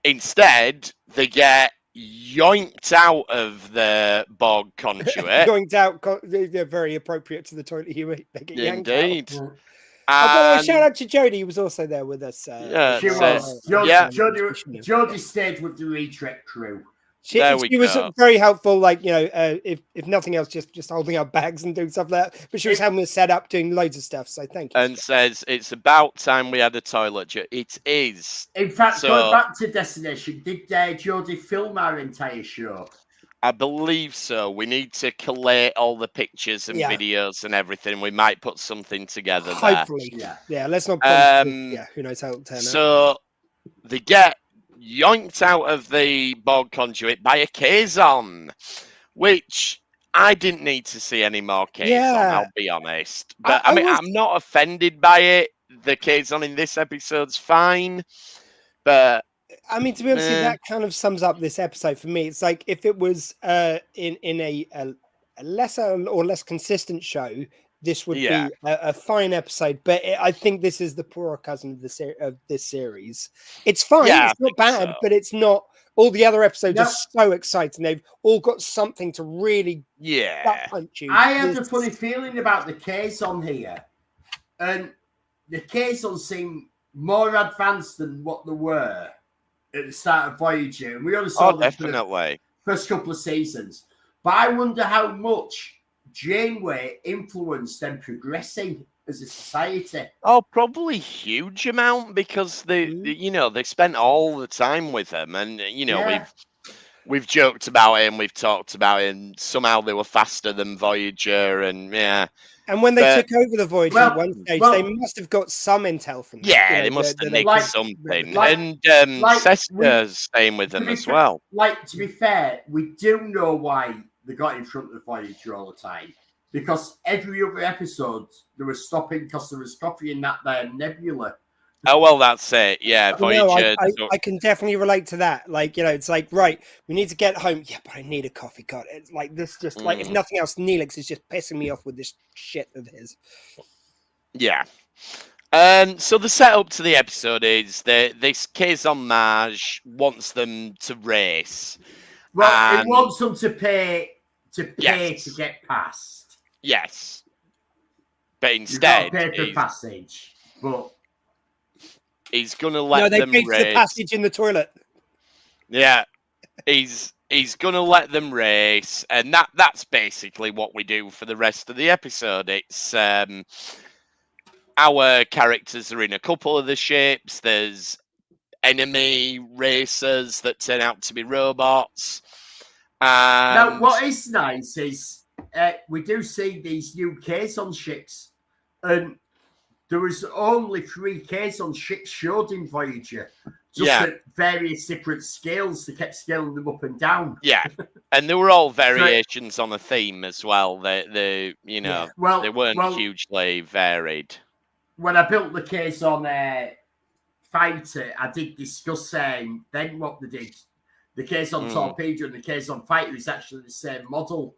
instead, they get yoinked out of the Borg conduit.
Yoinked out, they're very appropriate to the toilet humor. They get yanked
Indeed.
out. By the way, shout out to Jodie, who was also there with us.
Yeah,
She was. Jodie stayed with the Retrek crew.
She was very helpful, like, you know, if nothing else, just holding our bags and doing stuff like that. But she was helping us set up, doing loads of stuff. So thank you.
And says it's about time we had a toilet joke. It is.
In fact, going back to Destination, did Jodie film our entire show?
I believe so. We need to collate all the pictures and videos and everything. We might put something together there.
Hopefully, yeah. Let's not. Who knows how it'll turn out.
So they get yoinked out of the Borg conduit by a Kazon, which I didn't need to see any more Kazon, I'll be honest. But I mean, I'm not offended by it. The Kazon in this episode's fine, but
I mean, to be honest, that kind of sums up this episode for me. It's like if it was in a lesser or less consistent show, this would be a fine episode. But I think this is the poorer cousin of this series. It's fine. It's not bad, but it's not. All the other episodes are so exciting. They've all got something to really punch you.
I had a funny feeling about the Kazon here. And the Kazon seem more advanced than what they were at the start of Voyager. And we only saw them for the first couple of seasons. But I wonder how much Janeway influenced them progressing as a society.
Oh, probably huge amount, because they spent all the time with them, and we've joked about it and we've talked about it, and somehow they were faster than Voyager, and
And when they took over the Voyager at one stage, they must have got some intel from them.
Yeah, they must have nicked something. And Sester's staying with them as well.
Like, to be fair, we do know why they got in front of Voyager all the time. Because every other episode, they were stopping because they were copying that there nebula.
Oh, well, that's it. Yeah, Voyager.
I can definitely relate to that. Like, it's like, right, we need to get home. Yeah, but I need a coffee. God, it's like this just, like, if nothing else, Neelix is just pissing me off with this shit of his.
Yeah. So the setup to the episode is that this Kazon Maj wants them to race.
Well, it wants them to pay to get past.
Yes. But instead,
pay for passage. But
he's gonna let them race.
No, they the passage in the toilet.
Yeah, he's gonna let them race, and that's basically what we do for the rest of the episode. It's our characters are in a couple of the ships. There's enemy racers that turn out to be robots.
Now, what is nice is we do see these new Kazon ships, and there was only 3 Kazon ships showed in Voyager, just at various different scales. They kept scaling them up and down.
Yeah, and they were all variations on a theme as well. They weren't hugely varied.
When I built the Kazon fighter, I did discuss then what they did. the case on Torpedo and the case on Fighter is actually the same model.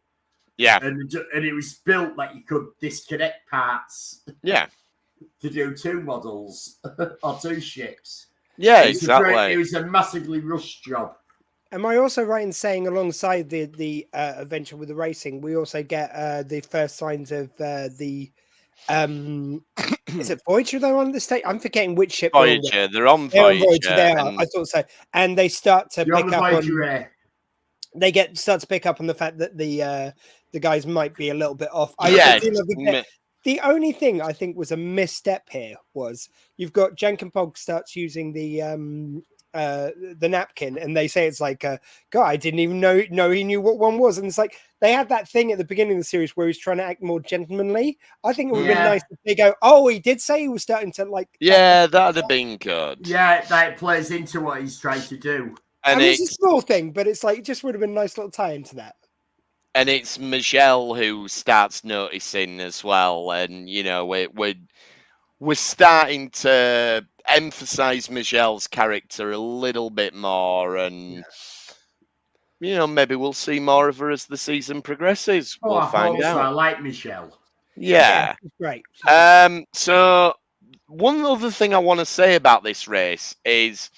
Yeah.
And it was built that you could disconnect parts.
Yeah.
To do 2 models or 2 ships.
Yeah, exactly.
It was a massively rushed job.
Am I also right in saying, alongside the adventure with the racing, we also get the first signs of the is it Voyager they're on the state? I'm forgetting which ship.
Voyager. They're on Voyager.
They are. I thought so. And they start to pick up on. They start to pick up on the fact that the guys might be a little bit off. The only thing I think was a misstep here was you've got Jenkinpog starts using the napkin, and they say it's like, God, I didn't even know he knew what one was. And it's like they had that thing at the beginning of the series where he's trying to act more gentlemanly. I think it would have been nice if they go, oh, he did say he was starting to like.
Yeah, that'd have been good.
Yeah, that plays into what he's trying to do.
And it's a small thing, but it's like it just would have been a nice little tie into that.
And it's Michelle who starts noticing as well, and you know we're starting to emphasize Michelle's character a little bit more, and you know maybe we'll see more of her as the season progresses. We'll find out.
I like Michelle.
Yeah,
great.
So one other thing I want to say about this race is.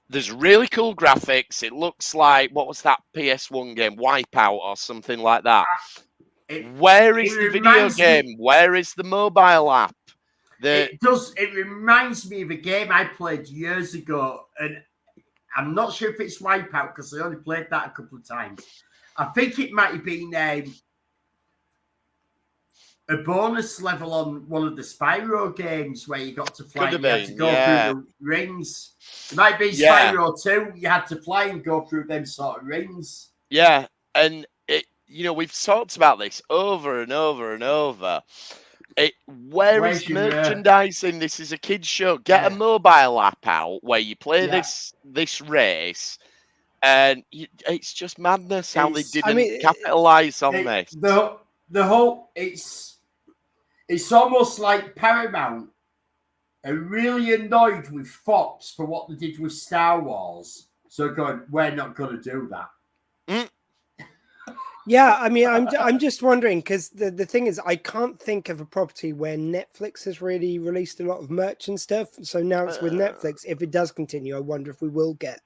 There's really cool graphics. It looks like, what was that PS1 game? Wipeout or something like that. Where is the video game? Where is the mobile app? It
reminds me of a game I played years ago. And I'm not sure if it's Wipeout because I only played that a couple of times. I think it might have been a bonus level on one of the Spyro games where you got to fly and you had to go through the rings. It might be Spyro 2. You had to fly and go through them sort of rings.
Yeah, and we've talked about this over and over and over. Where's merchandising? This is a kids show. Get a mobile app out where you play this race. And it's just madness how they didn't capitalize on this.
The whole it's almost like Paramount are really annoyed with Fox for what they did with Star Wars. So going, we're not going to do that.
Yeah, I mean, I'm just wondering because the thing is, I can't think of a property where Netflix has really released a lot of merch and stuff. So now it's with Netflix. If it does continue, I wonder if we will get.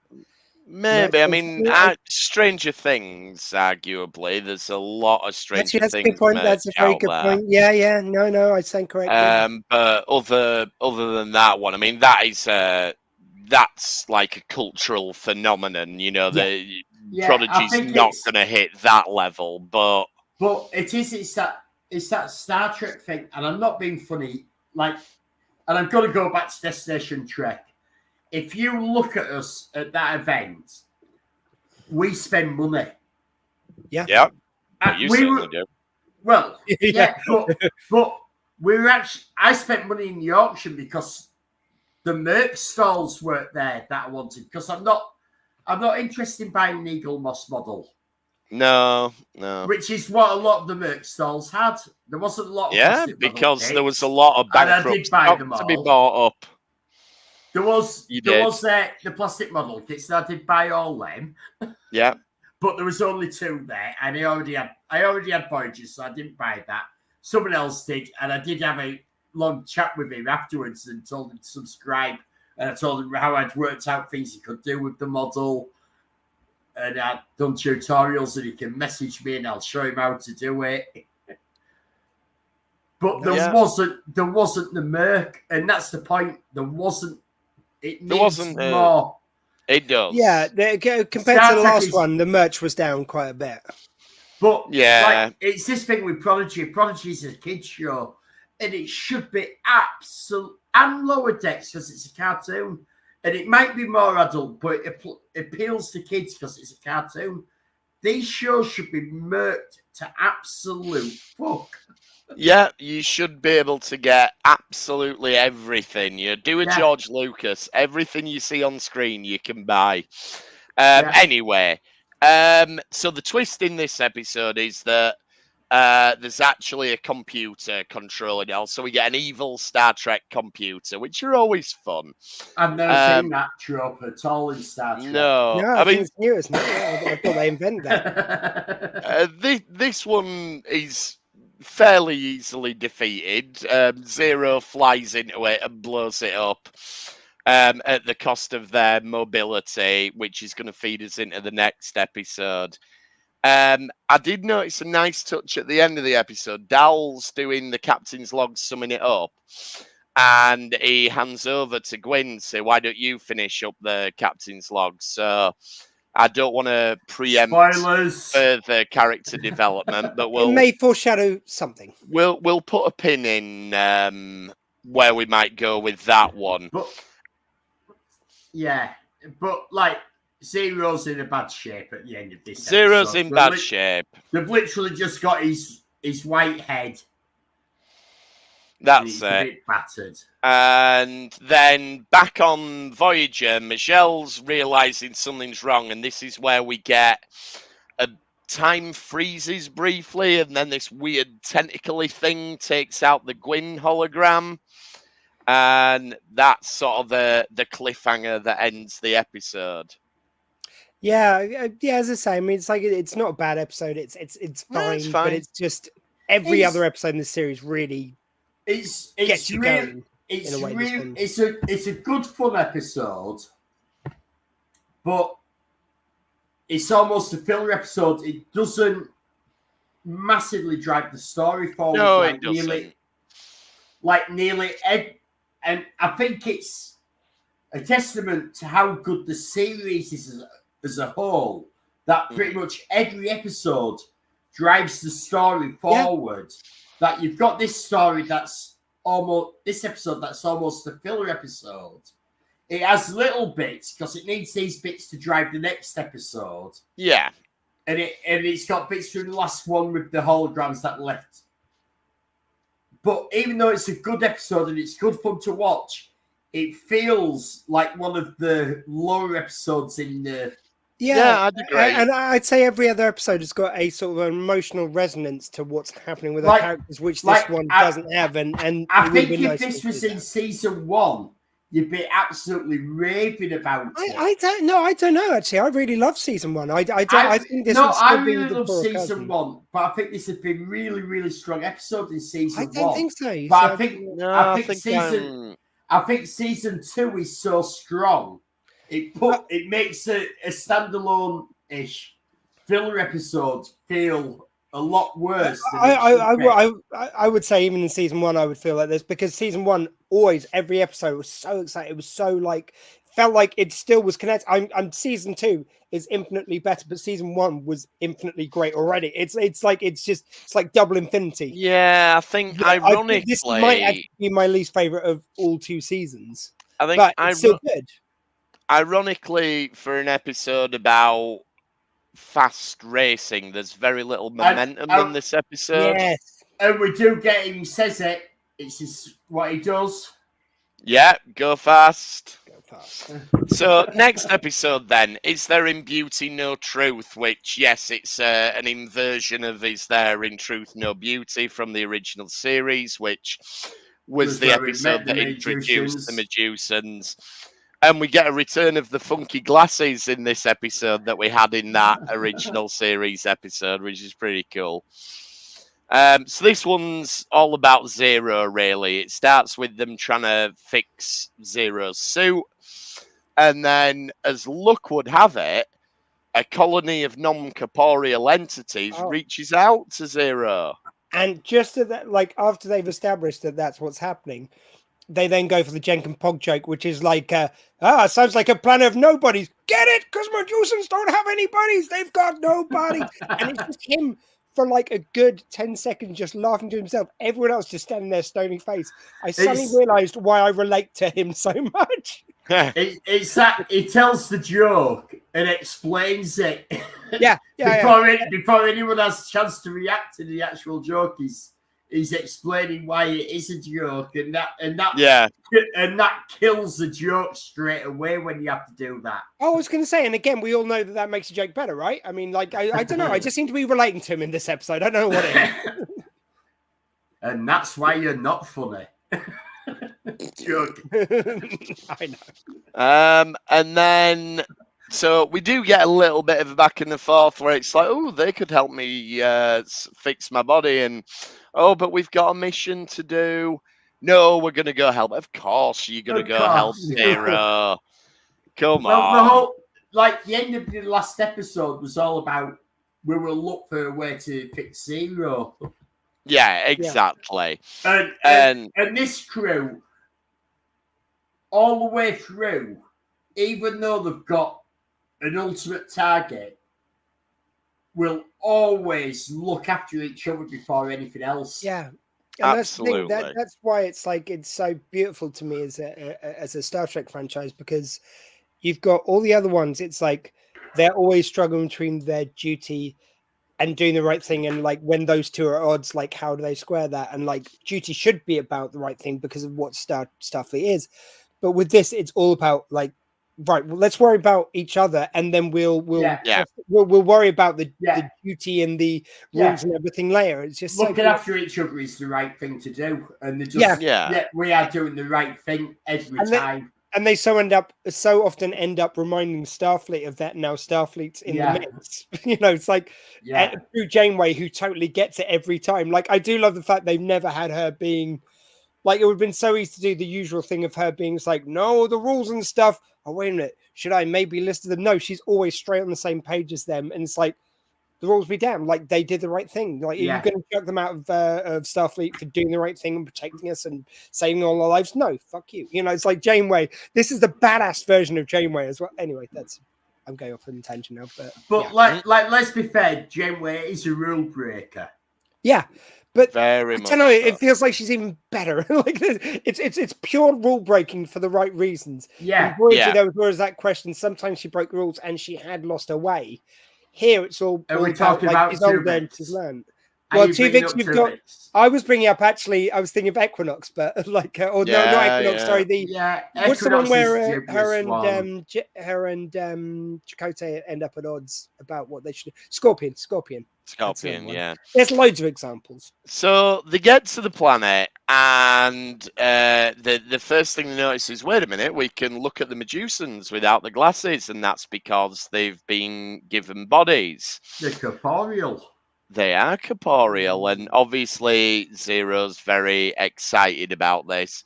Maybe. I mean, Stranger Things, arguably. There's a lot of Stranger Things. That's a good
point. That's a very good point. Yeah. No, I stand corrected.
But other than that one, I mean, that's like a cultural phenomenon. You know, Prodigy's not going to hit that level, but
it's that Star Trek thing, and I'm not being funny. And I'm going to go back to Destination Trek. If you look at us at that event, we spend money.
Yeah. You certainly do.
Well, yeah, but I spent money in the auction because the merch stalls weren't there that I wanted. Because I'm not interested in buying an Eagle Moss model.
No.
Which is what a lot of the merch stalls had. There wasn't a lot of
because there was a lot of bankrupt stock to be bought up.
There was the plastic model kits. I did buy all them.
Yeah.
But there was only 2 there, and I already had Voyager, so I didn't buy that. Someone else did, and I did have a long chat with him afterwards and told him to subscribe. And I told him how I'd worked out things he could do with the model. And I'd done tutorials, and he can message me, and I'll show him how to do it. But there wasn't the merc, and that's the point. There wasn't. It needs more.
It does.
Yeah, compared to the last one, the merch was down quite a bit.
But it's this thing with Prodigy. Prodigy's a kids show, and it should be absolute and Lower Decks because it's a cartoon, and it might be more adult, but it appeals to kids because it's a cartoon. These shows should be merked to absolute fuck.
Yeah, you should be able to get absolutely everything. You do a George Lucas. Everything you see on screen, you can buy. Anyway, so the twist in this episode is that there's actually a computer controlling it all. So we get an evil Star Trek computer, which are always fun.
I've never seen that trope at all in Star Trek.
No,
I think it's new, isn't it? I thought they invented that.
This one is fairly easily defeated. Zero flies into it and blows it up at the cost of their mobility, which is going to feed us into the next episode. I did notice a nice touch at the end of the episode. Dal's doing the captain's log, summing it up, and he hands over to Gwyn, say, "Why don't you finish up the captain's log?" So I don't want to preempt
Spoilers.
further character development, but
It may foreshadow something.
we'll put a pin in where we might go with that one.
But yeah, but like Zero's in a bad shape at the end of this.
Zero's
episode.
in bad shape.
They've literally just got his white head.
That's
He's
it.
a bit battered.
And then back on Voyager, Michelle's realizing something's wrong, and this is where we get a time freezes briefly, and then this weird tentacly thing takes out the Gwyn hologram, and that's sort of the cliffhanger that ends the episode.
Yeah. As I say, I mean, it's like it's not a bad episode. It's fine,
it's fine.
but it's just every other episode in the series really
It's
gets you
real,
going.
It's
in a way, this
real,
one.
it's a good fun episode, but it's almost a filler episode. It doesn't massively drive the story forward.
No, it doesn't.
And I think it's a testament to how good the series is as a whole, that pretty much every episode drives the story forward. That you've got this story that's almost a filler episode. It has little bits because it needs these bits to drive the next episode.
Yeah.
And it's got bits from the last one with the holograms that left. But even though it's a good episode and it's good fun to watch, it feels like one of the lower episodes in the...
Yeah,
I'd agree.
And I'd say every other episode has got a sort of emotional resonance to what's happening with the characters, which this one doesn't have. And
I think if this was in season 1, you'd be absolutely raving about it.
I don't know. Actually, I really love season 1. I think this.
I really love season 1, but I think this has been really, really strong episode in season 1.
I don't think so.
But
so
I think season 2 is so strong. It makes a standalone-ish filler episode feel a lot worse.
I would say even in season 1, I would feel like this because season 1 always every episode was so exciting. It was so felt like it still was connected. I'm season 2 is infinitely better, but season 1 was infinitely great already. It's like double infinity.
Yeah, I think ironically,
this might actually be my least favorite of all 2 seasons.
I think
but it's still good.
Ironically, for an episode about fast racing, there's very little momentum in this episode.
Yes.
And we do get him, he says it. It's just what he does.
Yeah, go fast. So, next episode then, Is There in Beauty No Truth? Which, yes, it's an inversion of Is There in Truth No Beauty from the original series, which was the episode that introduced the Medusans. And we get a return of the funky glasses in this episode that we had in that original series episode, which is pretty cool. So this one's all about Zero, really. It starts with them trying to fix Zero's suit. And then, as luck would have it, a colony of non-corporeal entities reaches out to Zero.
And just after they've established that that's what's happening, they then go for the Jenk and Pog joke, which is like, sounds like a planet of nobodies. Get it? Because Medusans don't have any buddies. They've got no bodies. And it's just him for like a good 10 seconds just laughing to himself. Everyone else just standing there, stony face. I suddenly realised why I relate to him so much.
It's that he tells the joke and explains it.
Yeah.
Before anyone has a chance to react to the actual joke he's he's explaining why it is a joke, and that kills the joke straight away when you have to do that.
Oh, I was going to say, and again, we all know that makes a joke better, right? I mean, like, I don't know. I just seem to be relating to him in this episode. I don't know what it is.
And that's why you're not funny. Joke.
I know.
And then, so we do get a little bit of a back and forth where it's like, oh, they could help me fix my body, and but we've got a mission to do. No, we're gonna go help. Of course, you're gonna go help Zero. Come on.
The whole, like, the end of the last episode was all about we will look for a way to fix Zero.
Yeah, exactly.
And this crew, all the way through, even though they've got an ultimate target, will always look after each other before anything else.
Yeah. And
absolutely.
That's why it's like, it's so beautiful to me as a Star Trek franchise, because you've got all the other ones. It's like they're always struggling between their duty and doing the right thing, and like when those two are at odds, like how do they square that? And like duty should be about the right thing because of what Starfleet is, but with this, it's all about like, right, well, let's worry about each other, and then we'll worry about the duty and the rules and everything later. It's just
looking after each other is the right thing to do, and they just we are doing the right thing every time.
And they so often end up reminding Starfleet of that. Now Starfleet's in the mix. You know, it's like through Janeway, who totally gets it every time. Like, I do love the fact they've never had her being like, it would have been so easy to do the usual thing of her being like, no, the rules and stuff. Oh, wait a minute. Should I maybe list them? No, she's always straight on the same page as them. And it's like, the rules be damned. Like, they did the right thing. Like, are you going to chuck them out of Starfleet for doing the right thing and protecting us and saving all our lives? No, fuck you. You know, it's like Janeway. This is the badass version of Janeway as well. Anyway, I'm going off on a tangent now. But
like, let's be fair. Janeway is a rule breaker.
Yeah. But
very
I don't know. It feels like she's even better. Like, it's pure rule breaking for the right reasons.
Yeah.
In Voyager, there was that question. Sometimes she broke the rules and she had lost her way. Here, it's all about like his old learned his learned. Well, Tuvix, you've got. I was bringing up actually. I was thinking of Equinox, but like, no, not Equinox. Sorry, what's the one where her and Chakotay end up at odds about what they should do? Scorpion.
Yeah.
There's loads of examples.
So they get to the planet, and the first thing they notice is, wait a minute, we can look at the Medusans without the glasses, and that's because they've been given bodies.
They're corporeal.
They are corporeal, and obviously Zero's very excited about this.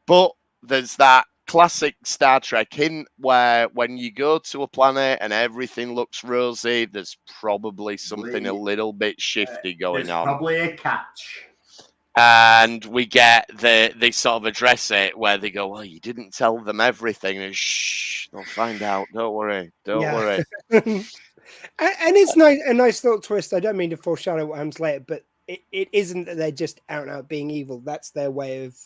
But there's that classic Star Trek hint where when you go to a planet and everything looks rosy, there's probably something a little bit shifty going on.
Probably a catch.
And we get they sort of address it where they go, well, you didn't tell them everything. And shh, they'll find out. Don't worry. Don't worry.
And it's a nice little twist. I don't mean to foreshadow what happens later, but it isn't that they're just out and out being evil. That's their way of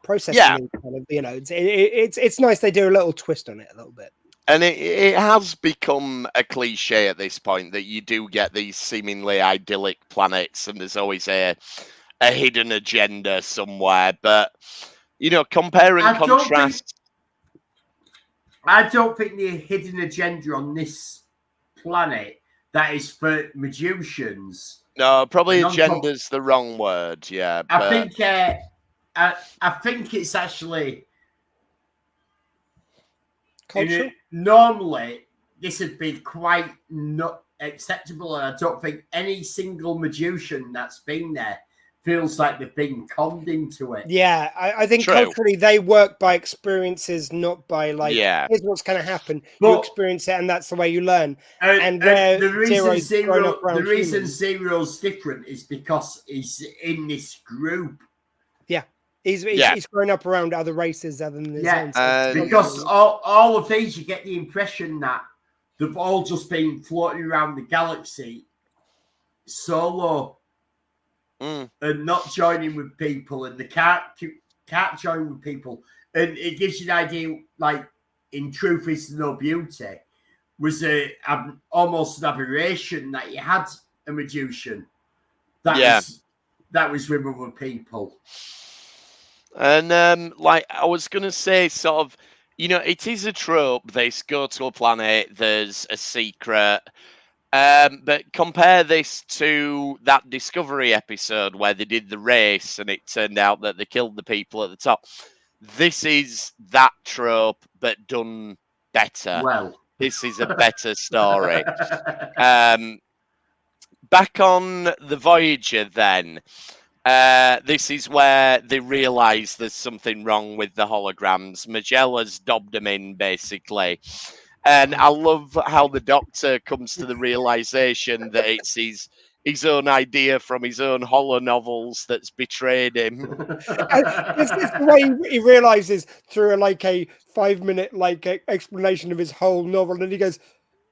processing.
Yeah.
Kind of, you know, it's nice they do a little twist on it a little bit.
And it has become a cliche at this point that you do get these seemingly idyllic planets, and there's always a hidden agenda somewhere. But you know, compare and contrast.
I don't think the hidden agenda on this planet that is for Medusans.
No, probably agenda's the wrong word. Yeah, but
I think it's actually
cultural.
Normally, this would be quite not acceptable, and I don't think any single Medusan that's been there feels like they've been conned into it.
Yeah, I think culturally they work by experiences, not by like, here's what's going to happen. But you experience it, and that's the way you learn. And
the reason Zero's different is because he's in this group.
Yeah, he's grown up around other races other than his own.
Because all of these, you get the impression that they've all just been floating around the galaxy solo. And not joining with people, and they can't join with people, and it gives you an idea. Like, in Truth Is No Beauty, was almost an aberration that you had a Medusan that is that was with other people.
And like I was gonna say, sort of, it is a trope. They go to a planet, there's a secret. But compare this to that Discovery episode where they did the race and it turned out that they killed the people at the top. This is that trope, but done better.
Well,
this is a better story. Back on the Voyager, then. This is where they realise there's something wrong with the holograms. Magella's dobbed them in, basically. And I love how the Doctor comes to the realisation that it's his own idea from his own holo novels that's betrayed him.
It's the way he realises through a 5-minute explanation of his whole novel, and he goes,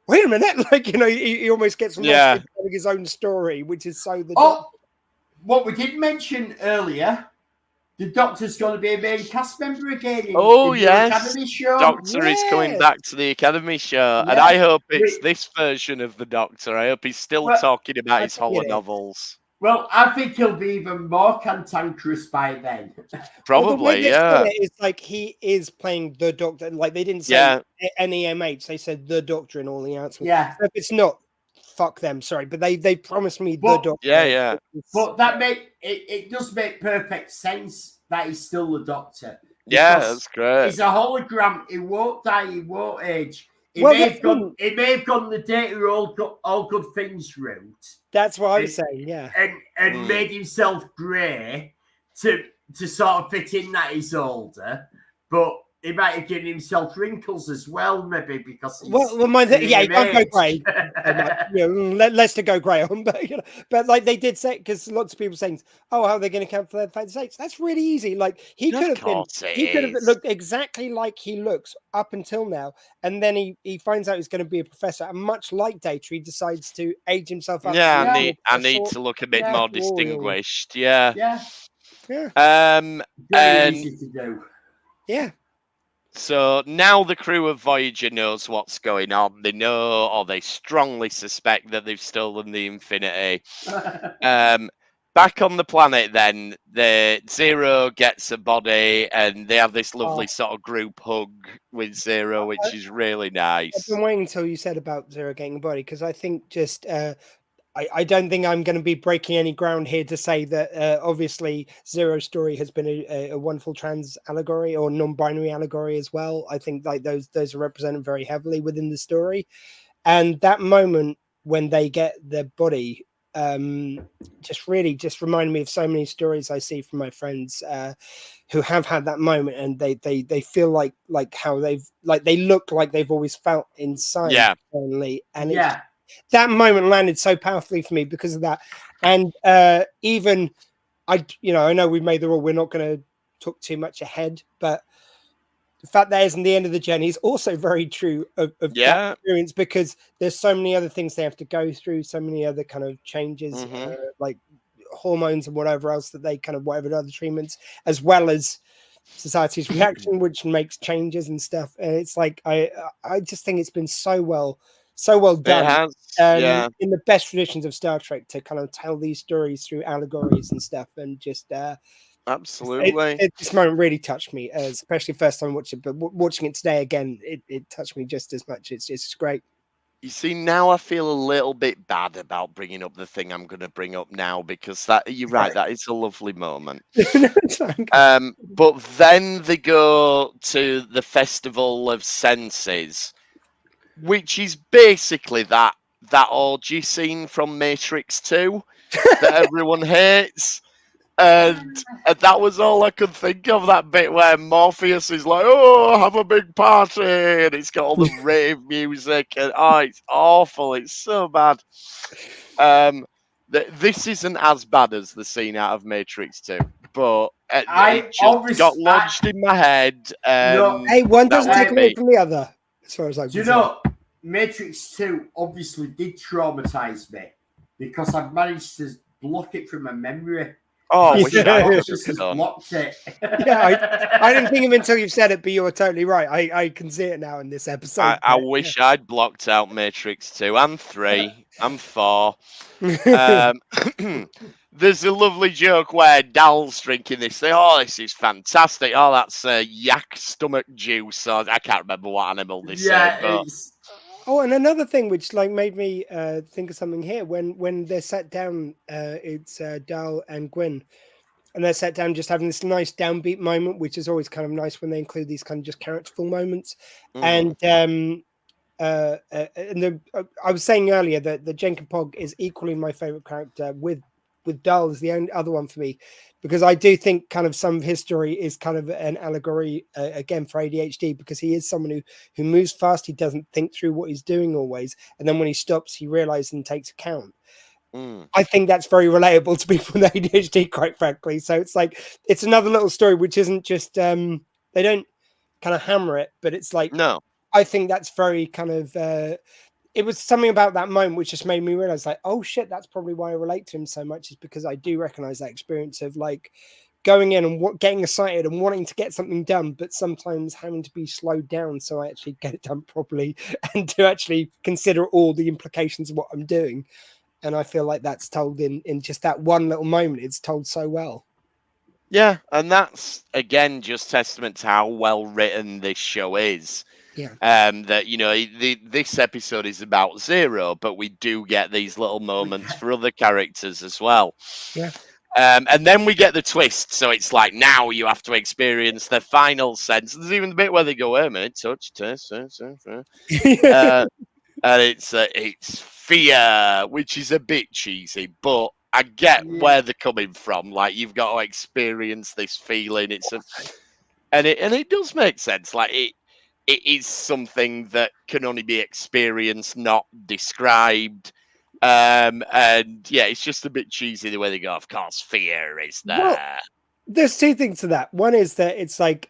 "Wait a minute!" He almost gets lost in telling his own story, which is so the.
What we did mention earlier, the Doctor's going to be a main cast member again in
yes.
the Academy show.
Doctor is coming back to the Academy show, and I hope it's this version of the Doctor. I hope he's still talking about his holo novels.
Well, I think he'll be even more cantankerous by then.
Probably,
It's like he is playing the Doctor. Like they didn't say NEMH, they said the Doctor in all the announcements.
Yeah.
So if it's not, fuck them, sorry, but they promised me the Doctor.
Yeah.
But that it does make perfect sense that he's still the Doctor.
Yeah, that's great.
He's a hologram. He won't die. He won't age. He may have gone the data all good things route.
That's what I'm saying. Yeah,
and made himself grey to sort of fit in that he's older, but he might have given himself wrinkles as well, maybe because he's
he can't go grey. Let's go grey on, but like they did say, because lots of people saying, "Oh, how are they going to count for the States?" That's really easy. Like he could have looked exactly like he looks up until now, and then he finds out he's going to be a professor, and much like Data, he decides to age himself up.
I need to look a bit more distinguished. Yeah.
Very easy to do.
Yeah. So now the crew of Voyager knows what's going on. They know, or they strongly suspect, that they've stolen the Infinity. Back on the planet, then, the Zero gets a body, and they have this lovely sort of group hug with Zero, which is really nice.
I've been waiting until you said about Zero getting a body, because I think just... I don't think I'm going to be breaking any ground here to say that obviously Zero's story has been a wonderful trans allegory or non-binary allegory as well. I think like those are represented very heavily within the story, and that moment when they get their body just reminded me of so many stories I see from my friends who have had that moment, and they feel like how they look like they've always felt inside only, and that moment landed so powerfully for me because of that. And even I know we've made the rule we're not going to talk too much ahead, but the fact that isn't the end of the journey is also very true of that experience, because there's so many other things they have to go through, so many other kind of changes, like hormones and whatever else that they kind of whatever other treatments, as well as society's reaction, which makes changes and stuff. And it's like I just think it's been so well done. In the best traditions of Star Trek to kind of tell these stories through allegories and stuff, and just
absolutely
this moment really touched me, especially first time watching, but watching it today again, it touched me just as much. It's great.
You see, now I feel a little bit bad about bringing up the thing I'm going to bring up now, because you're right, that is a lovely moment. But then they go to the Festival of Senses, which is basically that orgy scene from Matrix 2 that everyone hates. And that was all I could think of, that bit where Morpheus is like, "Oh, have a big party," and it's got all the rave music, and it's awful. It's so bad. This isn't as bad as the scene out of Matrix 2, but it just got lodged in my head.
One doesn't take away from the other, as far as I'm concerned.
Matrix 2 obviously did traumatize me because I've managed to block it from my memory.
Oh,
I just blocked it.
I didn't think of it until you've said it, but you were totally right. I can see it now in this episode.
I wish I'd blocked out Matrix 2 and 3 and 4. there's a lovely joke where Dal's drinking this. Say, oh, this is fantastic. Oh, that's yak stomach juice. Or, I can't remember what animal they said, but
Oh, and another thing which like made me think of something here when they're sat down, it's Dal and Gwyn, and they're sat down just having this nice downbeat moment, which is always kind of nice when they include these kind of just characterful moments. And I was saying earlier that the Jenkin Pog is equally my favorite character with Dal is the only other one for me, because I do think kind of some of his story is kind of an allegory again for ADHD, because he is someone who moves fast. He doesn't think through what he's doing always, and then when he stops, he realizes and takes account. I think that's very relatable to people with ADHD, quite frankly. So it's like it's another little story which isn't just they don't kind of hammer it, but it's like
no.
I think that's very kind of it was something about that moment which just made me realize, like, oh shit, that's probably why I relate to him so much, is because I do recognize that experience of like going in and getting excited and wanting to get something done, but sometimes having to be slowed down so I actually get it done properly and to actually consider all the implications of what I'm doing. And I feel like that's told in just that one little moment. It's told so well.
Yeah, and that's again just testament to how well written this show is.
Yeah.
That, you know, this episode is about Zero, but we do get these little moments for other characters as well.
Yeah.
And then we get the twist. So it's like now you have to experience the final sense. There's even the bit where they go, wait a minute, touch, taste, and it's fear, which is a bit cheesy, but I get where they're coming from. Like, you've got to experience this feeling. And it does make sense. Like, it is something that can only be experienced, not described. And yeah, it's just a bit cheesy the way they go. Of course, fear is there.
Well, there's two things to that. One is that it's like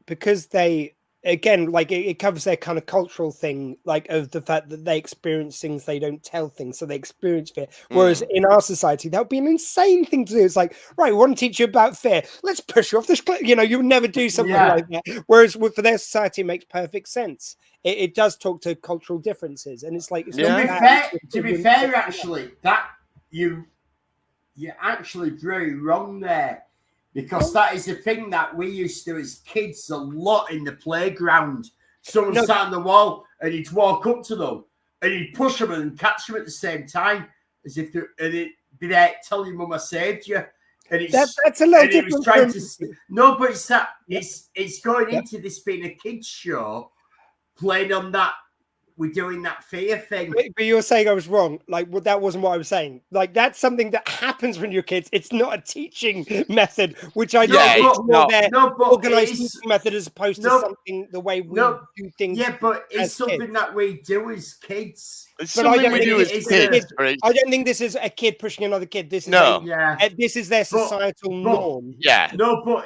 because they, again, like it covers their kind of cultural thing, like of the fact that they experience things, they don't tell things, so they experience fear. Whereas in our society, that would be an insane thing to do. It's like, right, we want to teach you about fear. Let's push you off this cliff. You know, you would never do something like that. Whereas for their society, it makes perfect sense. It does talk to cultural differences, and it's like it's
to be fair, actually, that you're actually very wrong there. Because that is the thing that we used to as kids a lot in the playground. Someone sat on the wall and you'd walk up to them and you'd push them and catch them at the same time, as if they'd be there, tell your mum I saved you. And
that's a little different.
But it's that it's going into this being a kids show, playing on that. We're doing that fear thing.
But you're saying I was wrong. Like, that wasn't what I was saying. Like, that's something that happens when you're kids. It's not a teaching method, which I know their organized teaching method as opposed to something the way we do things.
Yeah, but it's something kids. That we do as kids.
It's but I don't we do as kids.
I don't think this is a kid pushing another kid. This is this is their societal norm.
Yeah.
No, but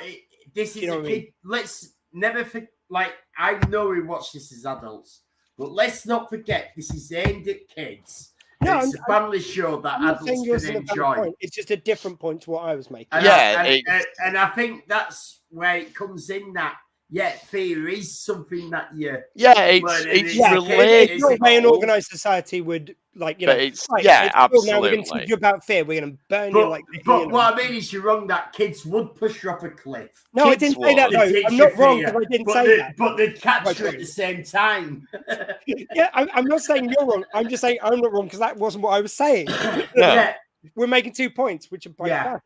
this is a kid. Let's never forget. Like, I know we watch this as adults. But let's not forget, this is aimed at kids. No, it's a family show that adults can enjoy.
It's just a different point to what I was making.
And I think that's where it comes in that, fear is something that you...
it's related.
It's not way an organised society would, like, you know...
absolutely.
Now we're going to teach you about fear. We're going to burn you like...
But what I mean is you're wrong that kids would push you off a cliff.
No, I didn't say that, though. I'm not wrong because I didn't say that.
But they'd catch you at the same time.
I'm not saying you're wrong. I'm just saying I'm not wrong because that wasn't what I was saying. We're making 2 points, which are both valid.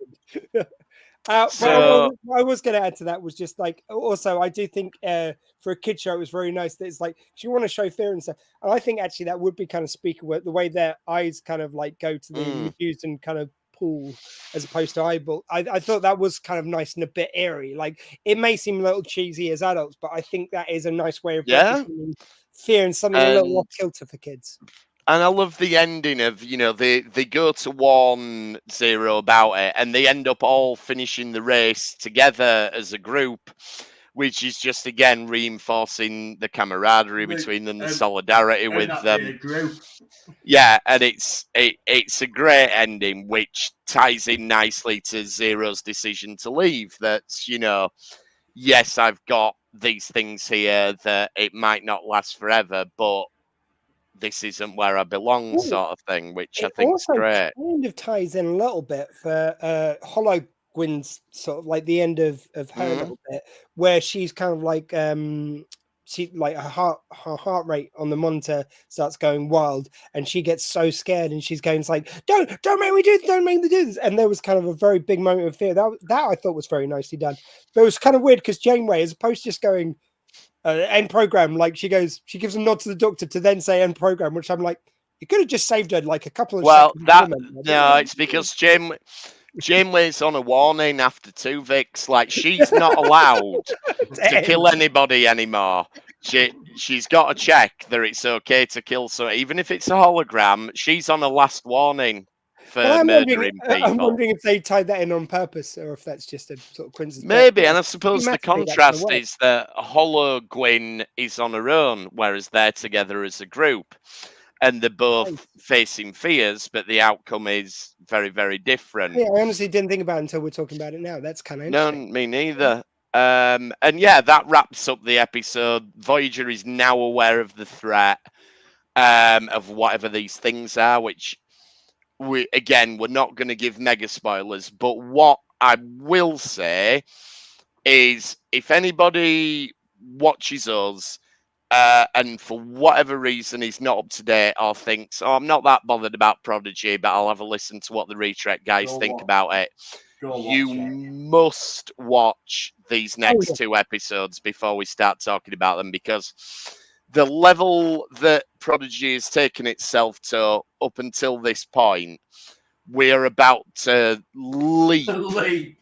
What I was going to add to that was just like, also, I do think for a kid show, it was very nice that it's like, you want to show fear and stuff. And I think actually that would be kind of speakable, the way their eyes kind of like go to the confused and kind of pool as opposed to eyeball. I thought that was kind of nice and a bit eerie. Like, it may seem a little cheesy as adults, but I think that is a nice way of fear and something a little off kilter for kids.
And I love the ending of, you know, they go to warn Zero about it and they end up all finishing the race together as a group, which is just, again, reinforcing the camaraderie between them, the solidarity with them. Yeah, and it's a great ending, which ties in nicely to Zero's decision to leave. That's, you know, yes, I've got these things here that it might not last forever, but this isn't where I belong,
Ooh,
sort of thing, which I
it
think is
also
great.
kind of ties in a little bit for Hollow Gwyn's sort of like the end of her little bit, where she's kind of like she like her heart rate on the monitor starts going wild, and she gets so scared, and she's going, it's like, don't make me do this, don't make me do this. And there was kind of a very big moment of fear that I thought was very nicely done. But it was kind of weird because Janeway, as opposed to just going end program, like she gives a nod to the Doctor to then say end program, which I'm like, you could have just saved her like a couple of seconds.
It's because Janeway's on a warning after Tuvix. Like, she's not allowed to kill anybody anymore. She's got to check that it's okay to kill. So even if it's a hologram, she's on a last warning for murdering people.
I'm wondering if they tied that in on purpose, or if that's just a sort of coincidence.
Maybe, and I suppose the contrast is that Hollow Gwyn is on her own, whereas they're together as a group. And they're both facing fears, but the outcome is very, very different.
Yeah, I honestly didn't think about it until we're talking about it now. That's kind of interesting.
No, me neither. And yeah, that wraps up the episode. Voyager is now aware of the threat of whatever these things are, which we're not going to give mega spoilers. But what I will say is, if anybody watches us, and for whatever reason he's not up to date or thinks, I'm not that bothered about Prodigy, but I'll have a listen to what the Retrek guys think about it. You must watch these next 2 episodes before we start talking about them, because the level that Prodigy has taken itself to up until this point, we're about to leap. These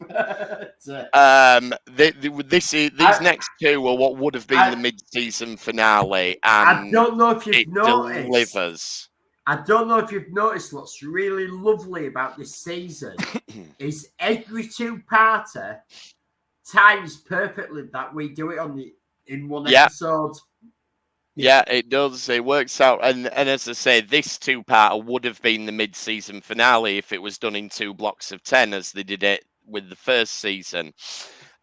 next 2 are what would have been the mid-season finale, and
I don't know if you've noticed.
Delivers.
I don't know if you've noticed what's really lovely about this season is every 2-parter times perfectly that we do it in one episode.
Yeah, it does. It works out. And as I say, this 2-parter would have been the mid-season finale if it was done in 2 blocks of 10, as they did it with the first season.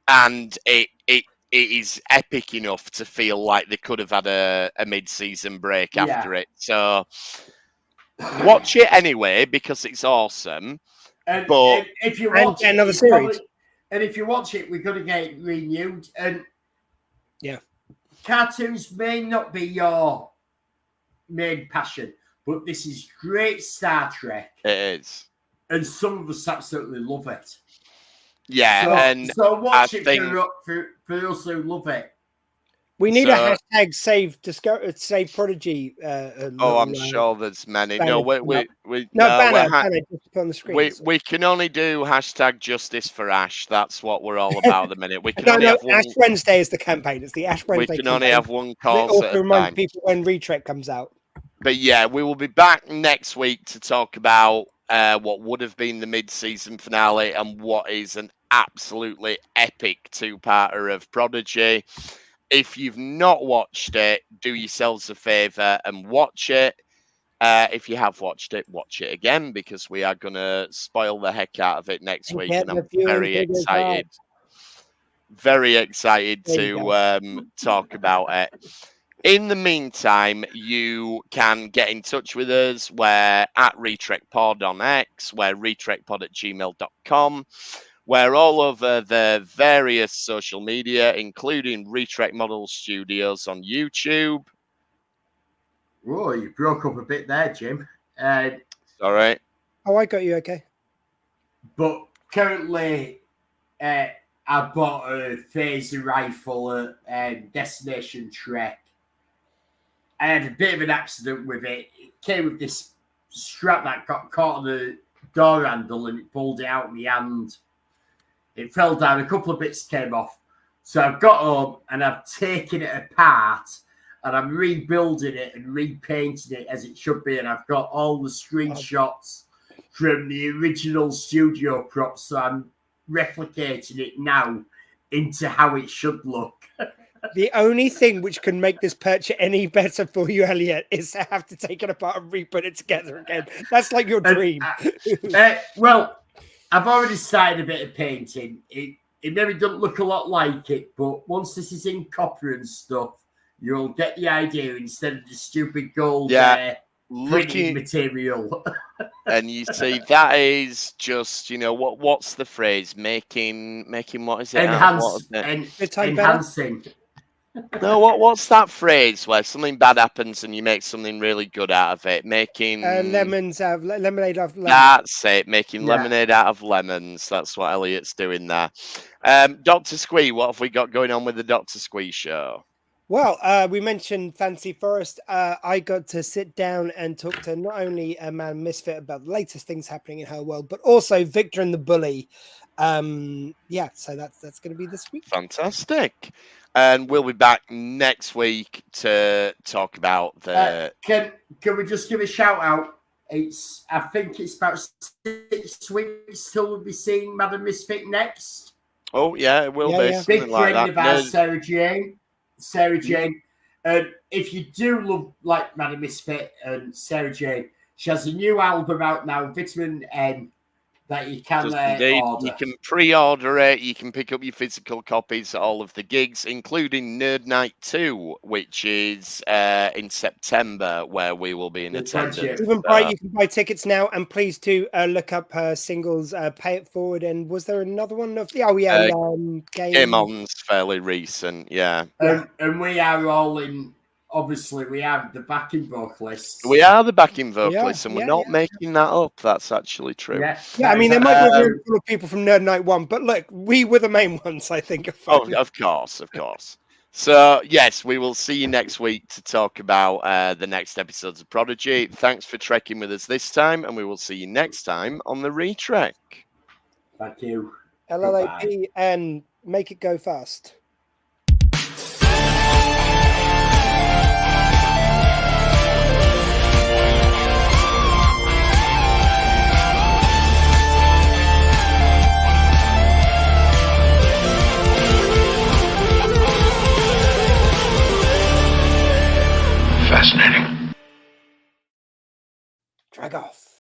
And it is epic enough to feel like they could have had a mid-season break after it. So watch it anyway, because it's awesome.
And if you watch
another series,
and if you watch it, we're going to get it renewed. And
yeah.
Cartoons may not be your main passion, but this is great Star Trek.
It is.
And some of us absolutely love it.
Yeah,
so watch for us who love it.
We need a hashtag save Prodigy.
I'm sure there's many.
Banner,
banner
just put on the screen.
We can only do hashtag justice for Ash. That's what we're all about at the minute. We can only have one.
Ash Wednesday is the campaign. It's the Ash Wednesday.
We can only have one call.
Also remind people when Retrek comes out.
But yeah, we will be back next week to talk about what would have been the mid-season finale and what is an absolutely epic 2-parter of Prodigy. If you've not watched it, do yourselves a favour and watch it. If you have watched it, watch it again, because we are going to spoil the heck out of it next week. And I'm very excited. Very excited to talk about it. In the meantime, you can get in touch with us. We're at RetrekPod on X. We're retrekpod@gmail.com. We're all over the various social media, including Retrek Model Studios on YouTube.
Whoa, you broke up a bit there, Jim.
Sorry.
Oh, I got you. Okay.
But currently, I bought a phaser rifle at Destination Trek. I had a bit of an accident with it. It came with this strap that got caught on the door handle, and it pulled it out of my hand. It fell down. A couple of bits came off. So I've got home and I've taken it apart and I'm rebuilding it and repainting it as it should be. And I've got all the screenshots from the original studio props. So I'm replicating it now into how it should look.
The only thing which can make this purchase any better for you, Elliot, is to have to take it apart and re-put it together again. That's like your dream.
Well, I've already started a bit of painting. It maybe doesn't look a lot like it, but once this is in copper and stuff, you'll get the idea instead of the stupid gold printed
looking
material.
and you see that is just, you know, what's the phrase? Making what is it? Out of what, isn't it?
Enhancing.
No, what's that phrase where something bad happens and you make something really good out of it? Making
lemonade out of lemons.
That's it. Making lemonade out of lemons. That's what Elliot's doing there. Dr. Squee, what have we got going on with the Dr. Squee show?
Well, we mentioned Fancy Forest. I got to sit down and talk to not only Madam Misfit about the latest things happening in her world, but also Victor and the Bully. So that's going to be this week.
Fantastic. And we'll be back next week to talk about the.
Can we just give a shout out? I think it's about 6 weeks till we'll be seeing Madam Misfit next.
Oh yeah, it will be.
Yeah.
Big
Something like
friend
that.
of ours, Sarah Jane. And if you do love like Madam Misfit and Sarah Jane, she has a new album out now, Vitamin N, that you can order.
You can pre-order it. You can pick up your physical copies at all of the gigs, including Nerd Night 2, which is in September, where we will be in attendance.
Even Bright, you can buy tickets now, and please do look up her singles, Pay It Forward, and was there another one of the
Game On's fairly recent, yeah.
And we are all in. Obviously, we are the backing vocalists.
We are the backing vocalists, and we're not making that up. That's actually true.
Yeah,
I mean, there might be a room full of people from Nerd Night 1, but look, we were the main ones, I think.
Oh, of course. So, yes, we will see you next week to talk about the next episodes of Prodigy. Thanks for trekking with us this time, and we will see you next time on the Retrek.
Thank you.
LLAP, and make it go fast.